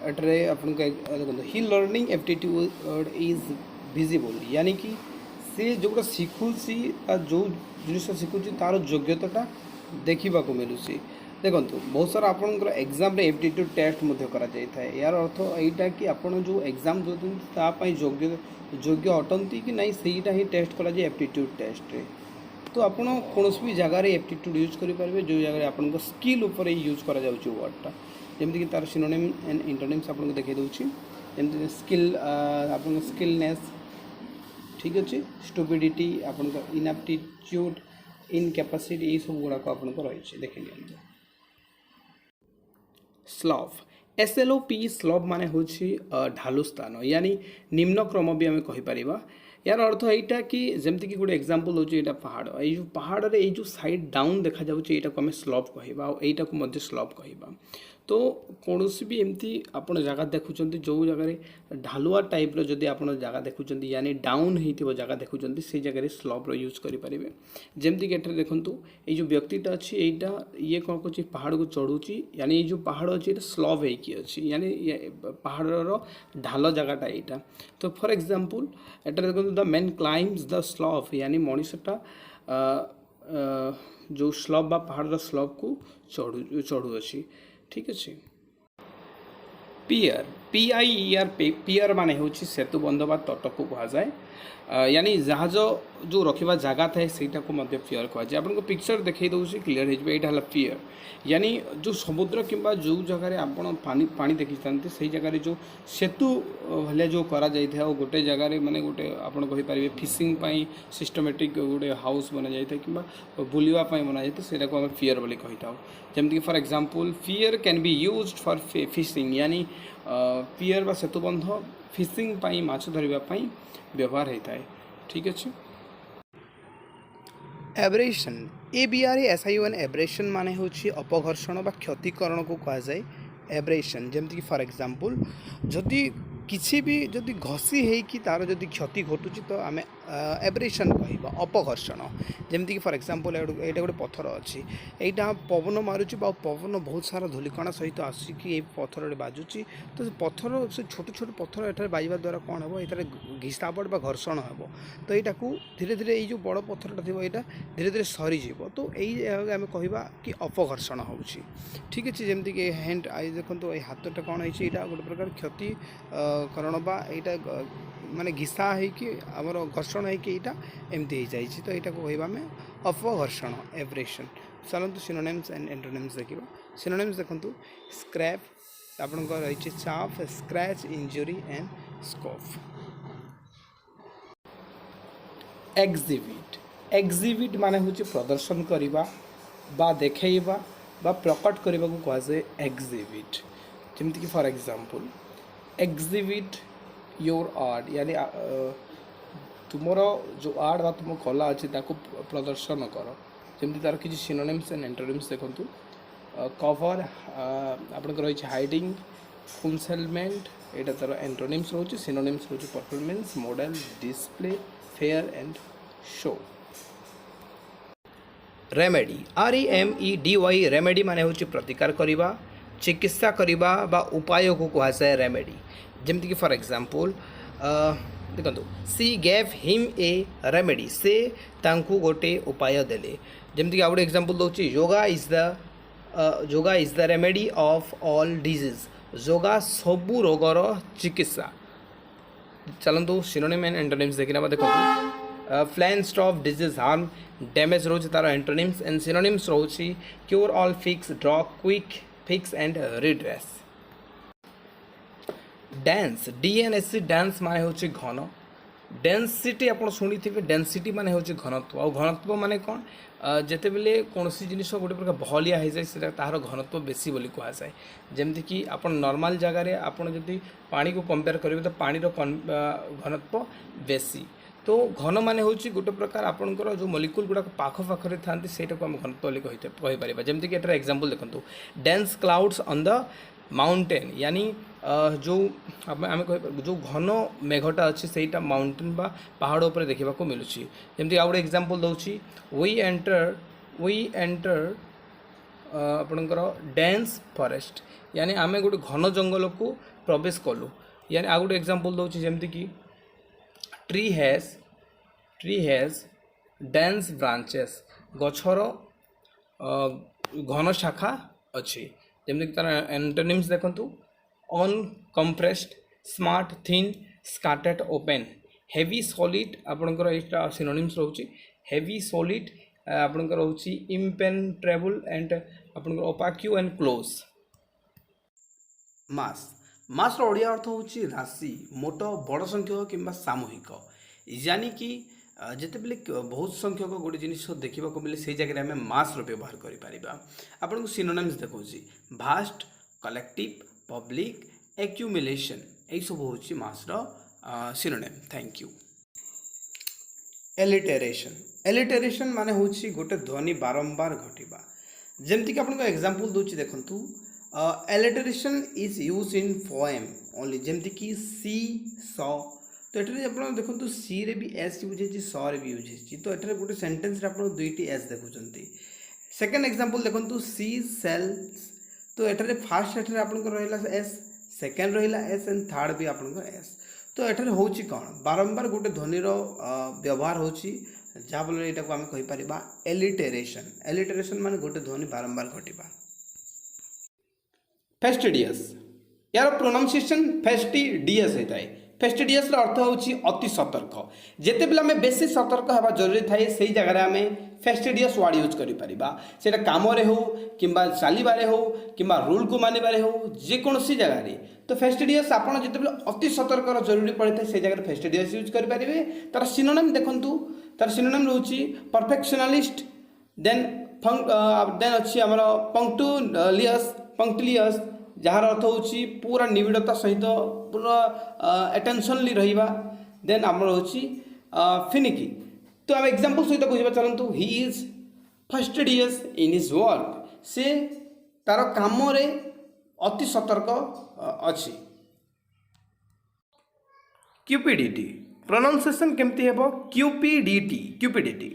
एटरे आपन देखो ही लर्निंग एप्टीट्यूड इज विजिबल यानी कि से जोटा शिखुची जो जिनिस शिखुची तार योग्यता देखा मिलूसी देखो बहुत सारा आपंकर एग्जाम एप्टीट्यूड टेस्ट यार अर्थ यहीटा कि आपड़ जो एग्जाम देते योग्य योग्य अटंती कि नहीं सहीटा ही टेस्ट करा एप्टीट्यूड टेस्ट रे तो आपड़ कौन भी जगार एप्टीट्यूड यूज करेंगे जो जगह आप स्किल उपर यूज कर वर्डटा जमीक तार सिनोनिम एंड इंटरनिम्स आपको देखा दूसरी जमी स्किल आप स्किलनेस ठीक अच्छे स्टुपिडिटी आप इनएप्टीट्यूड इनकैपेसिटी ये सब गुड़ाक आप रही देख लिया स्लव SLOP स्लव माने हूँ ढालु स्थान यानी निम्न क्रम भी आम कहीपर यार अर्थ यहीटा कि जमती कि गोटे एग्जांपल हो पहाड़ ये पहाड़ रे जो साइड डाउन देखा जाऊँगी यहाँ आम स्लव कहवा यहीटा को स्लव कहवा तो कौन भी एमती आप जगह देखुं जो जगह ढालुआ टाइप जदि आप जगह देखुं यानी डाउन हो जगह देखुं से जगह स्लव यूज करेंगे जमती कि देखूँ ये जो व्यक्तिटा अच्छी यहाँ ये कौन कर पहाड़ को चढ़ुची यानी ये जो पहाड़ अच्छी स्लव होती यानी पहाड़ ढाल जगहटा यहाँ तो फॉर एग्जांपल एटा देखो द मैन क्लाइम्स द स्लव यानी मनीषटा जो स्लव बा पहाड़ स्लव को चढ़ुअछि ठीक अच्छे पियर PIER पियर माने हूँ सेतुबंध बा तट को कहुए यानी जहाज जो रखा जगह थाए सहीटा को पियर कहुए आपको पिक्चर देखई दूसरी क्लीयर होगा पियर यानी जो समुद्र किंबा जो जगह आप पानी देखी से जगह जो सेतु भाया जो करा गोटे जगह माने गोटे आप कहीपर फिशिंग सिस्टमेटिक गोटे हाउस बना जाए कि बुलवाई बना जाए से पियर बोली कही था जमीक for example pier can be used for fishing यानी पियर बा सेतुबंध फिशिंग पाई माछ धरवाई व्यवहार होता है ठीक अच्छे एब्रेशन ABRASION एब्रेशन माने हूँ अपघर्षण बा क्षतिकरण को कहुए एब्रेशन जमीक फॉर एग्जांपल जदि किसी भी जदि घसी होगी तार जदि क्षति घटुची तो आम एब्रेशन कह अपघर्षण जमीक फॉर एग्जांपल यहाँ गोटे पथर अच्छी यहाँ पवन मारुची पवन बहुत सारा धूलिकणा सहित आसिक पथर बाजुची तो पथर से छोट छोट पथर एठार बाजवा द्वारा कौन हम ये घिसापट बा घर्षण हम तो यहाँ को धीरे धीरे ये जो बड़ पथरटा थी यहाँ धीरे धीरे सरीज तो यही आम कह कि अपघर्षण हो ठीक अच्छे जमीक हैंड आई देखो ये हाथटा कौन है गोटे प्रकार क्षति करण बा यहाँ माने घिसा होगी आमर घर्षण होता एमती हो जाए तो यहाँ को कहवा आम अपघर्षण एब्रेशन चलते सिनोनिम्स एंड एंटोनिम्स देखा सिनोनिम्स देखो स्क्रैप आपन रही chafe scratch injury and scuff exhibit exhibit माने हूँ प्रदर्शन करवा बा देखा बा प्रकट करने को कहुए एक्जिबिट जमीक for example exhibit your art यानी तुमर जो आर्ट बा तुम कला अच्छी प्रदर्शन कर जमी तार किसी सिनोनिम्स एंड एंटोनिम्स देखूँ कवर आप रही हाइडिंग कन्सेलमेंट यहाँ तार एंटोनिम्स रोचे सिनोनिम्स रोचे performance model display fair and show remedy REMEDY remedy माने हूँ प्रतिकार करवा चिकित्सा करवा बा उपाय को कहुए रेमेडी जमीक फॉर एग्जांपल देखो सी गेव हिम ए रेमेडी से तांकु गोटे उपाय देले जमीक आ गोटे एग्जांपल दूसरी yoga is the remedy of all disease yoga सबू रोगर चिकित्सा चलतु सिनोनिम एंड एंटोनिम्स देखना देखो फ्लैन स्टॉप डिजीज हार्म डैमेज रोचे तार एंटोनिम्स एंड सिनोनिम्स रोचे cure all fix draw quick fix and redress dance DNSC dance माने हूँ घन डेनसीटी आप शुणी थे डेनसीटी माने हूँ घनत्व आ घनत्व माने कौन जिते बेले कौन जिन गोटे प्रकार बहलिया हो जाए तार घनत्व बेसी बोली कहुए जमती कि आप नॉर्मल जगह आप पानी को कंपेयर करेंगे तो पानी घनत्व बेसी तो घन माने हूँ गोटे प्रकार आपंकर जो मलिक्यूल गुड़ाक पाखपाखे था को आम घनत्व बोली कहीपर जमीक एटार एग्जांपल देखो dense clouds on the mountain यानी जो आम कह जो घन मेघटा अच्छी से माउंटेन बा पहाड़ उपर देखा मिलूँ जमी आ गए एग्जांपल दूसरी वी एंटर आपणकर डेंस फॉरेस्ट यानी आम गोटे घन जंगल को प्रवेश कलु यानी आ गए एग्जांपल दूसरी जमीक कि ट्री हैज़ डेंस ब्रांचेस गछर घन शाखा अच्छी जमीक तार एंटोनिम्स देखु uncompressed smart thin scattered open heavy solid आपणकर यहाँ सिनोनिम्स रोचे हेवी सॉलिड आपणकर रोचे इम्पेनेट्रेबल एंड आपणकर ओपाक्यू एंड क्लोज मास मास ओडिया अर्थ होची राशि मोट बड़ संख्यक किंबा सामूहिक यानी कि जितेबले बहुत संख्यक गोटे जिनिस देखा मिले से जगह आम मास व्यवहार करें आपन को सिनोनिम्स देखा भास्ट कलेक्टिव पब्लिक एक्यूमुलेशन यही सब हूँ मास सिनोनिम थैंक यू एलिटेरेशन माने हूँ गोटे ध्वनि बारंबार घटवा जमती आपको एग्जांपल दूसरी देखु alliteration is use in poem only जमती कि सी स तो ये आप देखो सी रे भी एस यूज है स रे भी यूज है तो ये गोटे सेंटेंस आप दुईटी एस देखुं सेकेंड एग्जांपल देखो सी सेल्स तो ये फास्ट ये आप रहा एस सेकेंड रहा एस एंड थर्ड भी आप एस तो ये हूँ कौन बारंबार गोटे ध्वनिर व्यवहार हो जहाँफल यहाँ आम कहीपर एलिटेरेशन मान गोटे ध्वनि बारंबार घटवा फेस्टिडियस यार प्रोनाउंसिएशन फेस्टिडियस होता है फेस्टिडियस अर्थ होची अति सतर्क जिते बेले आम बेसी सतर्क हवा जरूरी थाए से जगह आम फेस्टिडियस वर्ड यूज करें काम हो कि चलवे हो कि रूल को मानवे हो जेकोसी जगह तो फेस्टिडियस आपड़ जिते अति सतर्क जरूरी पड़ता है से जगह फेस्टिडियस यूज करेंगे तार सिनोनिम देखु तार सिनोनिम रोची परफेक्शनलिस्ट देन अच्छी आम पंक्टुलियस जार अर्थ होची पूरा निबिड़ता सहित पूरा अटेंशनली रहिबा देन आमर होची फिनिकी तो आम एग्जांपल सहित बुझा चलतु he is fastidious in his work से तार काम रे अति सतर्क अच्छी क्यूपिडिटी प्रोनाउंसिएशन केमती हेबो क्यूपिडिटी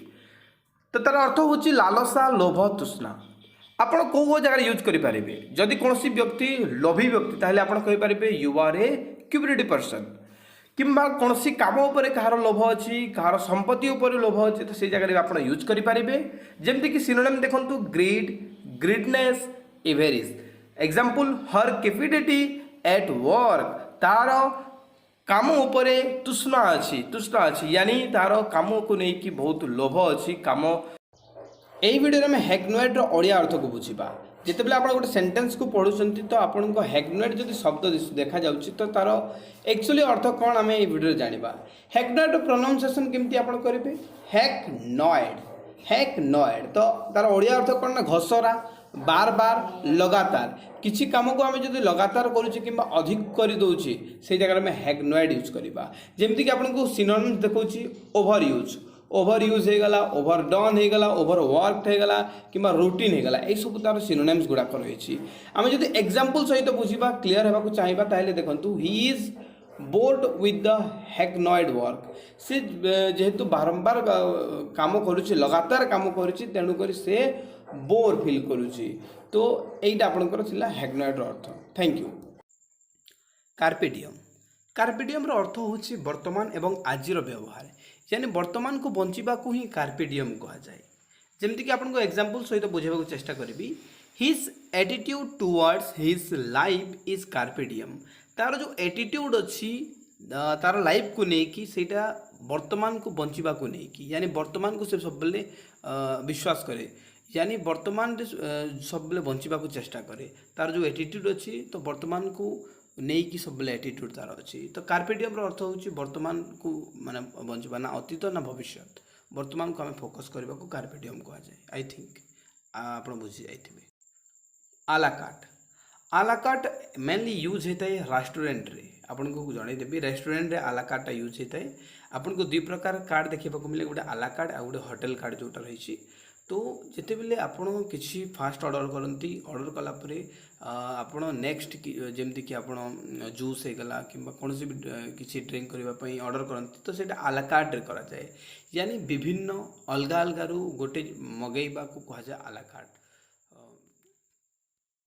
तो तार अर्थ होची लालसा लोभ तृष्णा आपण कौ जगह यूज करेंगे जदि कौन व्यक्ति लोभी व्यक्ति ताहले आपण कहींपारे you are a cupidity person किंबा कौन काम उपर कहार लोभ अच्छी कहार संपत्ति उपर लोभ अच्छी तो से जगह आप यूज करेंगे जमती कि सिनोनिम देखु greediness avarice example her cupidity at work तार काम उपर तृष्णा अच्छी यानी तार काम को लेकिन बहुत लोभ अच्छी काम यही वीडियो में हैग्नोइड ओडिया अर्थ को बुझा जितेबाला आप गोटे सेंटेंस को पढ़ुंट तो आपण हैग्नोइड जब शब्द देखा जाऊँगी तो तार एक्चुअली अर्थ कौन आम ये वीडियो जाना हैग्नोइड प्रोनाउंसिएशन केमती आप करेंगे हैग्नोइड तो तार ओडिया अर्थ कौन ना घसरा बार बार लगातार किसी काम को आम जो लगातार करुचे कि अधिक कर दौचे से जगह में हैग्नोइड यूज करवा जमीक आपको सिनोनिम्स देखा ओभर यूज होगला ओभर डन होगला ओभर वर्क होगला कि रूटीन होगला यही सब तार सिनोनिम्स गुड़ाक रही आम जो एग्जांपल सहित बुझा क्लीयर होगा चाहिए ताहले देखु he is bored with the hackneyed work से जेहेतु बारंबार काम करुचे लगातार काम करुचे तेणुक से बोर फिल करुचे तो यहीटा आपंकर हैग्नोइड अर्थ थैंक यू कार्पेडियम अर्थ हूँ वर्तमान एवं आजिर व्यवहार यानी वर्तमान को बंचवा को ही कार्पेडियम कहा जाए जमीक आपको एग्जांपल सहित बुझावा चेष्टा करी his attitude towards his life is carpe diem तार जो एटीट्यूड अच्छी तार लाइफ को लेकिन सेटा वर्तमान को बंचवा को लेकिन यानी वर्तमान को से सब विश्वास करे यानी वर्तमान सब बंचवा को चेष्टा करे तार जो एटीट्यूड अच्छी तो वर्तमान को नहीं कि सब एटीट्यूड तार अच्छी तो कार्पेडियम अर्थ हूँ वर्तमान को माने बंचवा ना अतीत ना भविष्य वर्तमान को आम फोकस करने को कार्पेडियम कहा जाए आई थिंक आप बुझी जाइए आलाकार्ट मेनली यूज होता है रेस्टोरेंट रे आपन को जनईदेवी रेस्टोरेंट रे आलाकार्टा यूज होता है आपन को दुई प्रकार कार्ड देखा मिले गोटे आलाकार्ड आ गोटे होटेल कार्ड जोटा रही तो जिते बेले आपण किसी फास्ट ऑर्डर करती ऑर्डर कलापर आपण नेक्स्ट जमती कि आप जूस होगला कि कौन भी किसी ड्रिंक करने ऑर्डर करती तो सेटा आलाकार्ड रे करा जाए यानी विभिन्न अलग अलग गोटे मगेबा को कहा जाए आलाकार्ड